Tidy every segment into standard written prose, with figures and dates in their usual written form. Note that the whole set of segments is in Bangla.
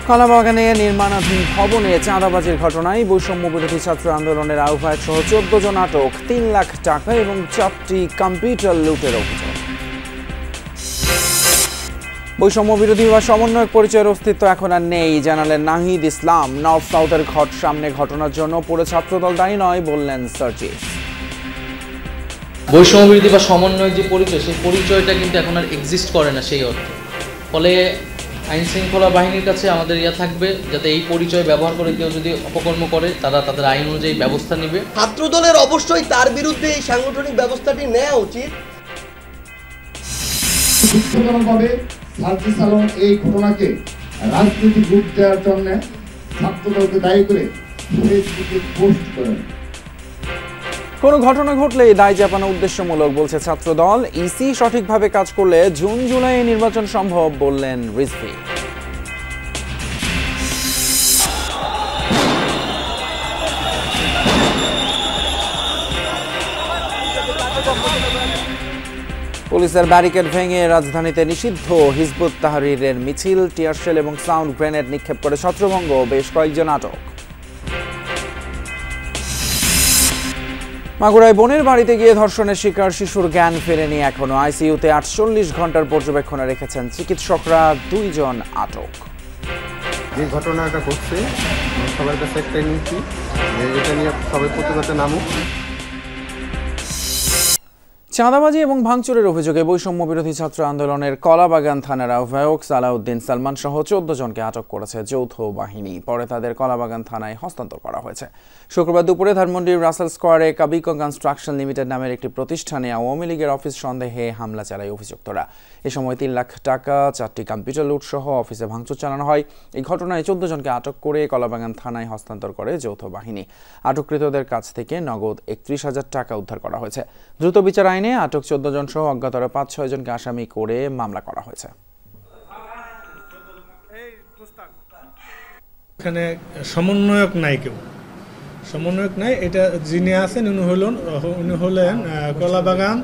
কলাবাগানে নির্মাণাধীন ভবনে চাঁদাবাজির ঘটনায় বৈষম্য বিরোধী ছাত্র আন্দোলনের আহ্বায়ক সহ 14 জন আটক, 3 লাখ টাকা এবং 4টি কম্পিউটার লুটের অভিযোগ। বৈষম্য বিরোধী বা সমন্বয়ক পরিচয়ের অস্তিত্ব এখন আর নেই জানালেন নাহিদ ইসলাম। নর্থ সাউথের সামনে ঘটনার জন্য পুরো ছাত্রদল দায়ী নয় বললেন সার্জিস। বৈষম্য বিরোধী বা সমন্বয়ক যে পরিচয়, সেই পরিচয়টা কিন্তু এখন আর এক্সিস্ট করে না সেই অর্থে। ফলে আইন শৃঙ্খলা বাহিনীর কাছে আমাদের থাকবে যাতে এই পরিচয় ব্যবহার করে কেউ যদি অপকর্ম করে তারা তাদের আইন অনুযায়ী ব্যবস্থা নেবে। ছাত্রদলের অবশ্যই তার বিরুদ্ধে এই সাংগঠনিক ব্যবস্থাটি নেওয়া উচিত। দুঃখজনকভাবে সার্জিস আলম এই ঘটনাকে রাজনৈতিক রূপ দেওয়ার জন্য ছাত্রদলকে দায়ী করে ফেসবুকে পোস্ট করেন। কোনো ঘটনা ঘটলেই দায় চাপানো উদ্দেশ্যমূলক বলছে ছাত্রদল। ইসি সঠিকভাবে কাজ করলে জুন জুলাই নির্বাচন সম্ভব বললেন রিজভী। পুলিশের ব্যারিকেড ভেঙে রাজধানীতে নিষিদ্ধ হিজবুত তাহরীরের মিছিল, টিয়ারশেল এবং সাউন্ড গ্রেনেড নিক্ষেপ করে ছত্রভঙ্গ, বেশ কয়েকজন আটক। মাগুরায় বোনের বাড়িতে গিয়ে ধর্ষণের শিকার শিশুর জ্ঞান ফেরেনি এখনো। আইসিইউতে 48 ঘন্টার পর্যবেক্ষণে রেখেছেন চিকিৎসকরা, 2 জন আটক। যে ঘটনাটা ঘটছে সবার কাছে একটাই নিচ্ছি যে এটা নিয়ে সবাই প্রতিবাদে নামুক। চাঁদাবাজি এবং ভাঙচুরের অভিযোগে বৈষম্য বিরোধী ছাত্র আন্দোলনের কলাবাগান থানার আহ্বায়ক সালাউদ্দিন সালমান সহ 14 জনকে আটক করেছে যৌথ বাহিনী। পরে তাদের কলাবাগান থানায় হস্তান্তর করা হয়েছে। শুক্রবার দুপুরে ধানমন্ডির রাসেল স্কোয়ারে কাবিকো কনস্ট্রাকশন লিমিটেড নামের একটি প্রতিষ্ঠানে আওয়ামী লীগের অফিস সন্দেহে হামলা চালায় অভিযুক্তরা। এ সময় 3 লাখ টাকা, 4টি কম্পিউটার লুট সহ অফিসে ভাঙচুর চালানো হয়। এই ঘটনায় 14 জনকে আটক করে কলাবাগান থানায় হস্তান্তর করে যৌথ বাহিনী। আটককৃতদের কাছ থেকে নগদ 31,000 টাকা উদ্ধার করা হয়েছে। দ্রুত বিচার আইনে আটক 14 জন সহ অজ্ঞাতরা 5-6 জনকে আসামি করে মামলা করা হয়েছে। এখানে সমন্বয়ক নাই, কেউ সমন্বয়ক নাই। এটা যিনি আছেন উনি হলেন কলাবাগান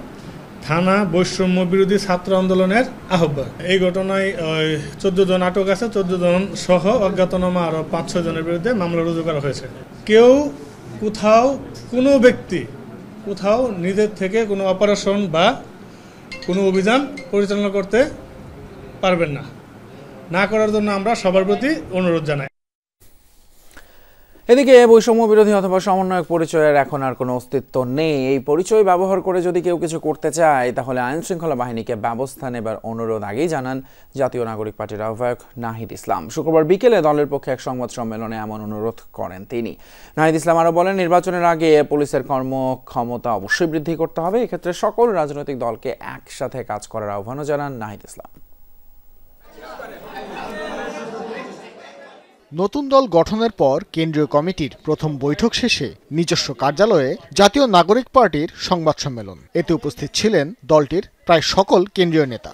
থানা বৈষম্য বিরোধী ছাত্র আন্দোলনের আহ্বায়ক। এই ঘটনায় 14 জন আটক আছে, 14 জন সহ অজ্ঞাতনামা আরো 5-6 জনের বিরুদ্ধে মামলা রুজু করা হয়েছে। কেউ কোথাও কোনো ব্যক্তি কোথাও নিজের থেকে কোনো অপারেশন বা কোনো অভিযান পরিচালনা করতে পারবেন না করার জন্য আমরা সবার প্রতি অনুরোধ জানাই। এদিকে বৈষম্য বিরোধী অথবা সমন্বয়ক পরিচয়ের এখন আর কোনো অস্তিত্ব নেই। এই পরিচয় ব্যবহার করে যদি কেউ কিছু করতে চায় তাহলে আইন শৃঙ্খলা বাহিনীকে ব্যবস্থা নেবার অনুরোধ আগেই জানান জাতীয় নাগরিক পার্টির আহ্বায়ক নাহিদ ইসলাম। শুক্রবার বিকেলে দলের পক্ষে এক সংবাদ সম্মেলনে এমন অনুরোধ করেন তিনি। নাহিদ ইসলাম আরও বলেন, নির্বাচনের আগে পুলিশের কর্মক্ষমতা অবশ্যই বৃদ্ধি করতে হবে। এক্ষেত্রে সকল রাজনৈতিক দলকে একসাথে কাজ করার আহ্বানও জানান নাহিদ ইসলাম। নতুন দল গঠনের পর কেন্দ্রীয় কমিটির প্রথম বৈঠক শেষে নিজস্ব কার্যালয়ে জাতীয় নাগরিক পার্টির সংবাদ সম্মেলন। এতে উপস্থিত ছিলেন দলটির প্রায় সকল কেন্দ্রীয় নেতা।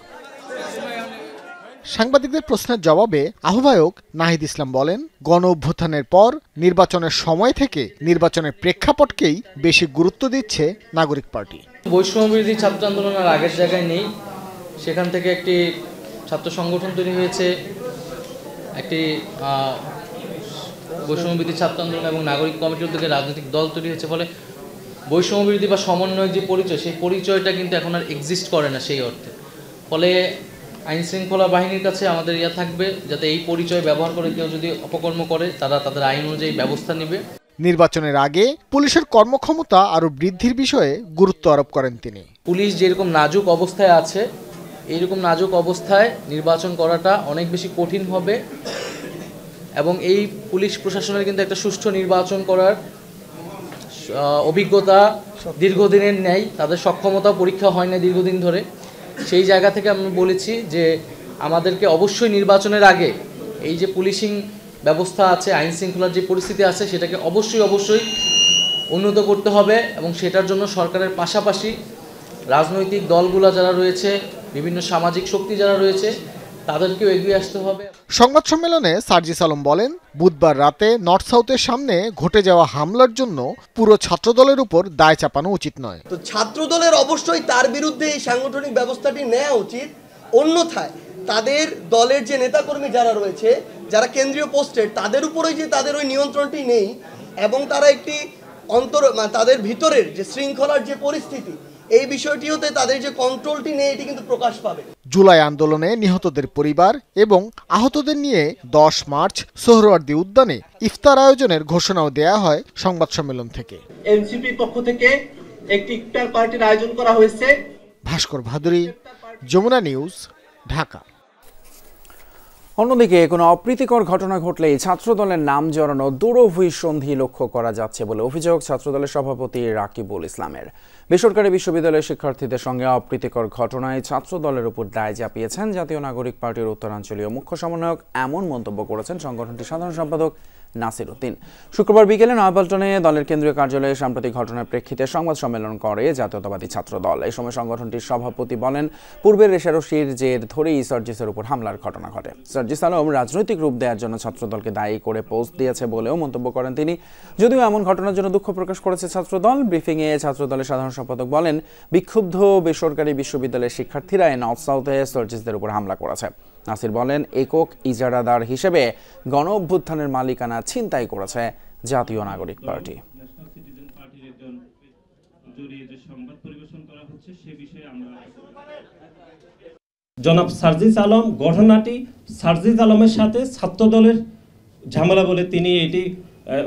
সাংবাদিকদের প্রশ্নের জবাবে আহ্বায়ক নাহিদ ইসলাম বলেন, গণ অভ্যুত্থানের পর নির্বাচনের সময় থেকে নির্বাচনের প্রেক্ষাপটকেই বেশি গুরুত্ব দিচ্ছে নাগরিক পার্টি। বৈষম্য বিরোধী ছাত্র আন্দোলনের আগের জায়গায় নেই, সেখান থেকে একটি ছাত্র সংগঠন তৈরি হয়েছে, একটি বৈষম্য বিরোধী ছাত্র আন্দোলন এবং নাগরিক কমিটির উদ্যোগে রাজনৈতিক দল তৈরি হয়েছে। ফলে বৈষম্য বিরোধী বা সমন্বয়ক যে পরিচয়, সেই পরিচয়টা কিন্তু এখন আর এক্সিস্ট করে না সেই অর্থে। ফলে আইন শৃঙ্খলা বাহিনীর কাছে আমাদের থাকবে যাতে এই পরিচয় ব্যবহার করে কেউ যদি অপকর্ম করে তারা তাদের আইন অনুযায়ী ব্যবস্থা নেবে। নির্বাচনের আগে পুলিশের কর্মক্ষমতা আরো বৃদ্ধির বিষয়ে গুরুত্ব আরোপ করেন তিনি। পুলিশ যেরকম নাজুক অবস্থায় আছে, এইরকম নাজুক অবস্থায় নির্বাচন করাটা অনেক বেশি কঠিন হবে এবং এই পুলিশ প্রশাসনের কিন্তু একটা সুষ্ঠু নির্বাচন করার অভিজ্ঞতা দীর্ঘদিনের নেই, তাদের সক্ষমতা পরীক্ষা হয় না দীর্ঘদিন ধরে। সেই জায়গা থেকে আমি বলেছি যে আমাদেরকে অবশ্যই নির্বাচনের আগে এই যে পুলিশিং ব্যবস্থা আছে, আইন শৃঙ্খলার যে পরিস্থিতি আছে সেটাকে অবশ্যই উন্নত করতে হবে এবং সেটার জন্য সরকারের পাশাপাশি রাজনৈতিক দলগুলো যারা রয়েছে, বিভিন্ন সামাজিক শক্তি যারা রয়েছে তাদেরকেও এগিয়ে আসতে হবে। সংবাদ সম্মেলনে সার্জিস আলম বলেন, বুধবার রাতে নর্থ সাউথের সামনে ঘটে যাওয়া হামলার জন্য পুরো ছাত্রদলের উপর দায় চাপানো উচিত নয়। তো ছাত্রদলের অবশ্যই তার বিরুদ্ধে এই সাংগঠনিক ব্যবস্থাটি নেওয়া উচিত। অন্যথায় তাদের দলের যে নেতাকর্মী যারা রয়েছে যারা কেন্দ্রীয় পোস্টের তাদের উপরে যে তাদের ওই নিয়ন্ত্রণটি নেই এবং তারা একটি তাদের ভিতরের যে শৃঙ্খলার যে পরিস্থিতি এই বিষয়টি হতে তাদের যে কন্ট্রোলটি নেই এটি কিন্তু প্রকাশ পাবে। জুলাই আন্দোলনে নিহতদের পরিবার এবং আহতদের নিয়ে 10 মার্চ সোহরাওয়ার্দী উদ্যানে ইফতার আয়োজনের ঘোষণাও দেয়া হয় সংবাদ সম্মেলন থেকে। এনসিপি পক্ষ থেকে একটি ইফতার পার্টির আয়োজন করা হয়েছে। ভাস্কর ভাদুরী, যমুনা নিউজ, ঢাকা। অন্যদিকে কোনো অপ্রীতিকর ঘটনা ঘটলেই ছাত্রদলের নাম জড়ানো দূরভূসন্ধি লক্ষ্য করা যাচ্ছে বলে অভিযোগ ছাত্রদলের সভাপতি রাকিবুল ইসলামের। বেসরকারি বিশ্ববিদ্যালয়ের শিক্ষার্থীদের সঙ্গে অপ্রীতিকর ঘটনায় ছাত্রদলের উপর দায় চাপিয়েছেন জাতীয় নাগরিক পার্টির উত্তরাঞ্চলীয় মুখ্য সমন্বয়ক। এমন মন্তব্য করেছেন সংগঠনটির সাধারণ সম্পাদক নাসির উদ্দিন। শুক্রবার বিকেলে নয়াপল্টনে দলের কেন্দ্রীয় কার্যালয়ে সাম্প্রতিক ঘটনার প্রেক্ষিতে সংবাদ সম্মেলন করে জাতীয়তাবাদী ছাত্রদল। এই সময় সংগঠনটির সভাপতি বলেন, পূর্বের রেশারেশির জের ধরেই সার্জিসের উপর হামলার ঘটনা ঘটে। সার্জিস আলম রাজনৈতিক রূপ দেওয়ার জন্য ছাত্রদলকে দায়ী করে পোস্ট দিয়েছে বলেও মন্তব্য করেন তিনি। যদিও এমন ঘটনার জন্য দুঃখ প্রকাশ করেছে ছাত্রদল। ব্রিফিংয়ে ছাত্রদলের সাধারণ সম্পাদক বলেন, বিক্ষুব্ধ বেসরকারি বিশ্ববিদ্যালয়ের শিক্ষার্থীরাই নর্থ সাউথে সার্জিসদের উপর হামলা করেছে। নাসির বলেন, একক ইজারাদার হিসেবে গণ অভ্যুত্থানের মালিকানা ছিনতাই করেছে জাতীয় নাগরিক পার্টি। জনাব সার্জিস আলম ঘটনাটি সার্জিস আলমের সাথে ছাত্রদলের ঝামেলা বলে তিনি এটি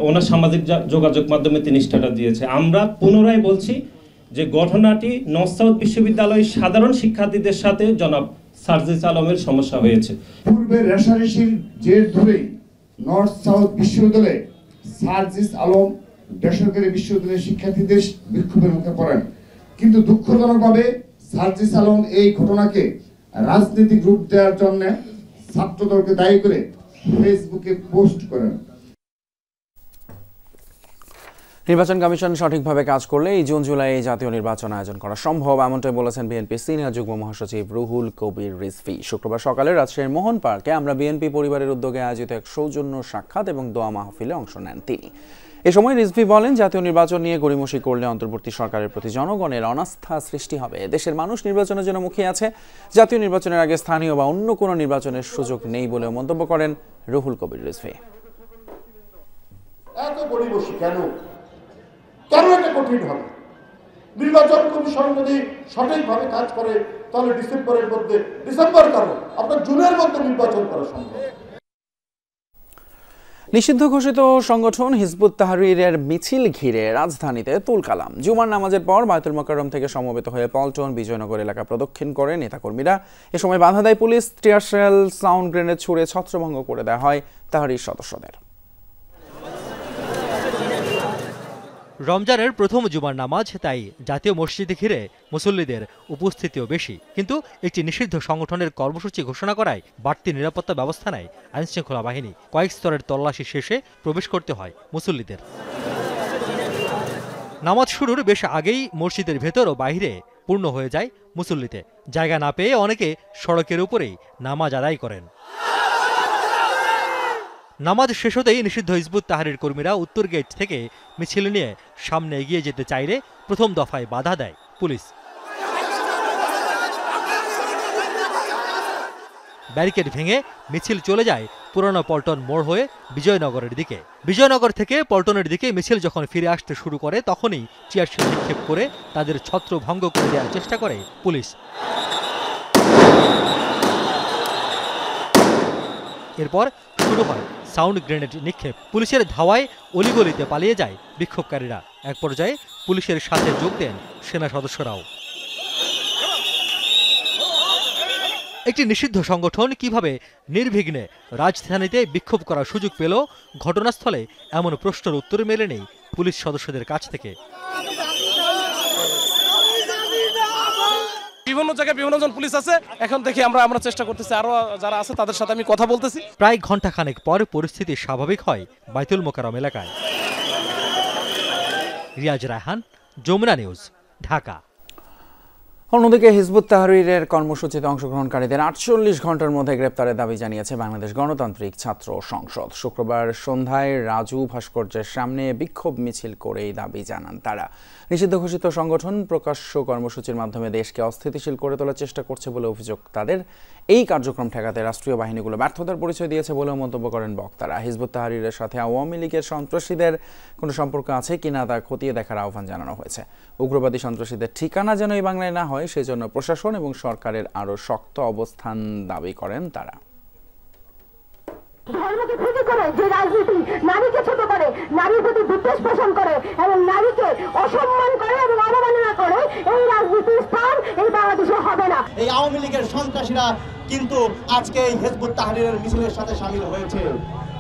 ওনার সামাজিক যোগাযোগ মাধ্যমে তিনি স্ট্যাটাস দিয়েছে। আমরা পুনরায় বলছি যে ঘটনাটি নর্থ সাউথ বিশ্ববিদ্যালয়ের সাধারণ শিক্ষার্থীদের সাথে জনাব সার্জিস আলমের সমস্যা হয়েছে। পূর্বের রেশারেশির জের ধরেই নর্থ সাউথ বিশ্ববিদ্যালয়ে সার্জিস আলম বেসরকারি বিশ্ববিদ্যালয়ের শিক্ষার্থীদের বিক্ষোভের মুখে পড়েন। কিন্তু দুঃখজনকভাবে সার্জিস আলম এই ঘটনাকে রাজনৈতিক রূপ দেওয়ার জন্য ছাত্রদলকে দায়ী করে ফেসবুকে পোস্ট করেন। নির্বাচন কমিশন সঠিকভাবে কাজ করলে এই জুন জুলাই জাতীয় নির্বাচন আয়োজন করা সম্ভব, এমনটাই বলেছেন বিএনপি সিনিয়র যুগ্ম মহাসচিব রুহুল কবির রিজভী। শুক্রবার সকালে রাজশাহীর মোহন পার্কে আমরা বিএনপি পরিবারের উদ্যোগে আয়োজিত এক সৌজন্য সাক্ষাৎ এবং দোয়া মাহফিলে অংশ নেন তিনি। এ সময় রিজভী বলেন, জাতীয় নির্বাচন নিয়ে গড়িমসি করলে অন্তর্বর্তী সরকারের প্রতি জনগণের অনাস্থা সৃষ্টি হবে। দেশের মানুষ নির্বাচনের জন্য মুখিয়ে আছে। জাতীয় নির্বাচনের আগে স্থানীয় বা অন্য কোনো নির্বাচনের সুযোগ নেই বলেও মন্তব্য করেন রুহুল কবির রিজভী। এত গড়িমসি কেন? কেন এটা কঠিন হবে? নির্বাচন কমিশন যদি সঠিকভাবে কাজ করে তাহলে ডিসেম্বর কেন আপনার জুনের মধ্যে নির্বাচন করা সম্ভব। নিষিদ্ধ ঘোষিত সংগঠন হিজবুত তাহরীরের মিছিল ঘিরে রাজধানীতে তুলকালাম। জুমার নামাজের পর বায়তুল মোকাররম থেকে সমবেত হয়ে পল্টন বিজয়নগর এলাকা প্রদক্ষিণ করে নেতাকর্মীরা। এ সময় বাধা দেয় পুলিশ। টিয়ার শেল, সাউন্ড গ্রেনেড ছুড়ে ছত্রভঙ্গ করে দেওয়া হয় তাহরীর সদস্যদের। রমজানের প্রথম জুমার নামাজ, তাই জাতীয় মসজিদে ঘিরে মুসল্লিদের উপস্থিতিও বেশি। কিন্তু একটি নিষিদ্ধ সংগঠনের কর্মসূচি ঘোষণা করায় বাড়তি নিরাপত্তা ব্যবস্থা নেয় আইনশৃঙ্খলা বাহিনী। কয়েক স্তরের তল্লাশি শেষে প্রবেশ করতে হয় মুসল্লিদের। নামাজ শুরুর বেশ আগেই মসজিদের ভেতর ও বাইরে পূর্ণ হয়ে যায় মুসল্লিতে। জায়গা না পেয়ে অনেকে সড়কের উপরেই নামাজ আদায় করেন। নামাজ শেষ হতেই নিষিদ্ধ হিজবুত তাহরীর কর্মীরা উত্তর গেট থেকে মিছিল নিয়ে সামনে এগিয়ে যেতে চাইলে প্রথম দফায় বাধা দেয় পুলিশ। ব্যারিকেড ভেঙে মিছিল চলে যায় পুরানো পল্টন মোড় হয়ে বিজয়নগরের দিকে। বিজয়নগর থেকে পল্টনের দিকে মিছিল যখন ফিরে আসতে শুরু করে তখনই টিয়ারশেল নিক্ষেপ করে তাদের ছত্রভঙ্গ করে দেওয়ার চেষ্টা করে পুলিশ। এরপর শুরু হয় সাউন্ড গ্রেনেড নিক্ষেপ। পুলিশের ধাওয়ায় অলিগলিতে পালিয়ে যায় বিক্ষোভকারীরা। এক পর্যায়ে পুলিশের সাথে যোগ দেন সেনা সদস্যরাও। একটি নিষিদ্ধ সংগঠন কিভাবে নির্বিঘ্নে রাজধানীতে বিক্ষোভ করার সুযোগ পেল, ঘটনাস্থলে এমন প্রশ্নের উত্তর মেলেনি পুলিশ সদস্যদের কাছ থেকে। বিভিন্ন জায়গায় বিভিন্ন জন পুলিশ আছে। এখন দেখি আমরা চেষ্টা করতেছি, আরো যারা আছে তাদের সাথে আমি কথা বলতেছি। প্রায় ঘণ্টাখানেক পর পরিস্থিতি স্বাভাবিক হয় বায়তুল মোকাররম এলাকায়। রিয়াজ রায়হান, যমুনা নিউজ, ঢাকা। অন্যদিকে হিজবুত তাহরীরের কর্মসূচিতে অংশগ্রহণকারীদের ৪৮ ঘন্টার মধ্যে গ্রেপ্তারের দাবি জানিয়েছে বাংলাদেশ গণতান্ত্রিক ছাত্র সংসদ। শুক্রবার সন্ধ্যায় রাজু ভাস্কর্যের সামনে বিক্ষোভ মিছিল করে এই দাবি জানান তারা। নিষিদ্ধ ঘোষিত সংগঠন প্রকাশ্য কর্মসূচির মাধ্যমে দেশকে অস্থিতিশীল করে তোলার চেষ্টা করছে বলে অভিযোগ তাদের। এই কার্যক্রম ঠেকাতে রাষ্ট্রীয় বাহিনীগুলো ব্যর্থতার পরিচয় দিয়েছে বলেও মন্তব্য করেন বক্তারা। হিজবুত তাহরীরের সাথে আওয়ামী লীগের সন্ত্রাসীদের কোনো সম্পর্ক আছে কিনা তা খতিয়ে দেখার আহ্বান জানানো হয়েছে। উগ্রবাদী সন্ত্রাসীদের ঠিকানা যেন এই বাংলায় না হয় সেজন্য প্রশাসন এবং সরকারের আরো শক্ত অবস্থান দাবি করেন তারা। ধর্মকে ভিত্তি করে যে রাজনীতি নারীকে ছোট করে, নারীর প্রতি বিদ্বেষ পোষণ করে এবং নারীকে অসম্মান করে এবং অবমাননা করে, এই রাজনীতির স্থান এই বাংলাদেশে হবে না। এই আওয়ামী লীগের সন্ত্রাসীরা কিন্তু আজকে এই হিজবুত তাহরীরের মিছিলের সাথে শামিল হয়েছে।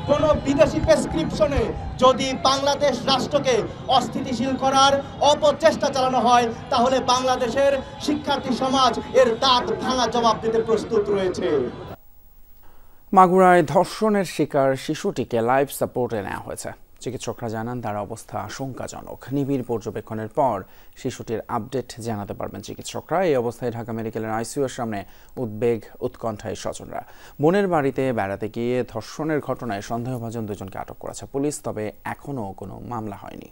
কোন বিদেশি প্রেসক্রিপশনে যদি বাংলাদেশ রাষ্ট্রকে অস্থিতিশীল করার অপচেষ্টা চালানো হয়, তাহলে বাংলাদেশের শিক্ষার্থী সমাজ এর দাঁত ভাঙা জবাব দিতে প্রস্তুত রয়েছে। মাগুরায় ধর্ষণের শিকার শিশুটিকে লাইফ সাপোর্টে নেওয়া হয়েছে। চিকিৎসকরা জানান তার অবস্থা আশঙ্কাজনক। নিবিড় পর্যবেক্ষণের পর শিশুটির আপডেট জানাতে পারবেন চিকিৎসকরা। এই অবস্থায় ঢাকা মেডিকেলের আইসিইউর সামনে উদ্বেগ উৎকণ্ঠায় স্বজনরা। বোনের বাড়িতে বেড়াতে গিয়ে ধর্ষণের ঘটনায় সন্দেহভাজন দুজনকে আটক করেছে পুলিশ, তবে এখনও কোনো মামলা হয়নি।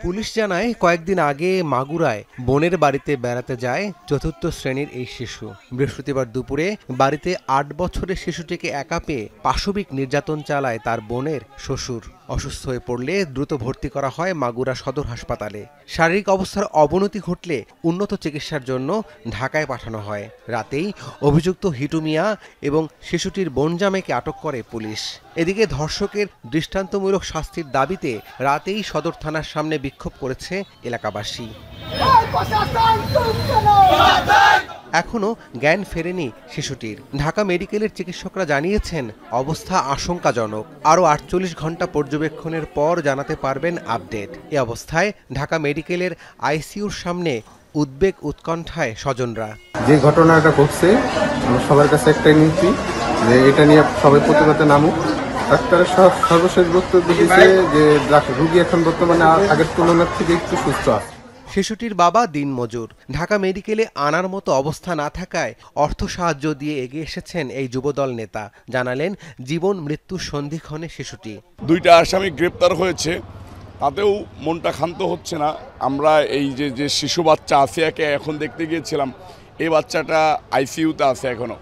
পুলিশ জানায় কয়েকদিন আগে মাগুরায় বোনের বাড়িতে বেড়াতে যায় ৪র্থ শ্রেণীর এই শিশু। বৃহস্পতিবার দুপুরে বাড়িতে ৮ বছরের শিশুটিকে একা পেয়ে পাশবিক নির্যাতন চালায় তার বোনের শ্বশুর। অসুস্থ হয়ে পড়লে দ্রুত ভর্তি করা হয় মাগুরা সদর হাসপাতালে। শারীরিক অবস্থার অবনতি ঘটলে উন্নত চিকিৎসার জন্য ঢাকায় পাঠানো হয়। রাতেই অভিযুক্ত হিটু মিয়া এবং শিশুটির বোন জামাইকে আটক করে পুলিশ। এদিকে ধর্ষকের দৃষ্টান্তমূলক শাস্তির দাবিতে রাতেই সদর থানার সামনে বিক্ষোভ করেছে এলাকাবাসী। এখনো জ্ঞান ফেরেনি শিশুটির। ঢাকা মেডিকেলের চিকিৎসকরা জানিয়েছেন অবস্থা আশঙ্কাজনক। আরও ৪৮ ঘন্টা পর্যবেক্ষণের পর জানাতে পারবেন আপডেট। এ অবস্থায় ঢাকা মেডিকেলের আইসিইউর সামনে উদ্বেগ উৎকণ্ঠায় স্বজনরা। যে ঘটনাটা ঘটছে আমরা সবার কাছে একটাই নিচ্ছি যে এটা নিয়ে সবাই প্রতিবাদে নামুক। ডাক্তারের সর্বশেষ বক্তব্য দিয়েছে যে রোগী এখন বর্তমানে আগের তুলনার থেকে একটু সুস্থ আছে। শিশুটির বাবা দিনমজুর। ঢাকা মেডিকেলে আনার মতো অবস্থা না থাকায় অর্থ সাহায্য দিয়ে এগিয়ে এসেছেন এই যুবদল নেতা। জানালেন জীবন মৃত্যুর সন্ধিক্ষণে শিশুটি। 2টা আসামি গ্রেপ্তার হয়েছে, তাতেও মনটা ক্ষান্ত হচ্ছে না। আমরা এই যে শিশু বাচ্চা আসিয়াকে এখন দেখতে গিয়েছিলাম, এই বাচ্চাটা আইসিইউতে আছে এখনও।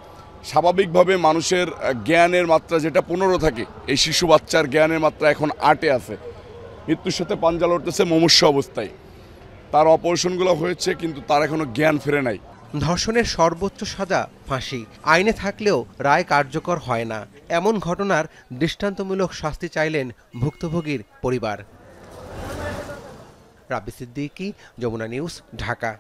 স্বাভাবিকভাবে মানুষের জ্ঞানের মাত্রা যেটা 15 থাকে, এই শিশু বাচ্চার জ্ঞানের মাত্রা এখন 8-এ আছে। মৃত্যুর সাথে পাঞ্জা লড়তেছে মুমূর্ষু অবস্থায়। তার অপারেশনগুলো হয়েছে কিন্তু তার এখনো জ্ঞান ফেরে নাই। ধর্ষণের সর্বোচ্চ সাজা ফাঁসি। আইনে থাকলেও রায় কার্যকর হয় না। এমন ঘটনার দৃষ্টান্তমূলক শাস্তি চাইলেন ভুক্তভোগীর পরিবার। রাব্বি সিদ্দিকী, যমুনা নিউজ, ঢাকা।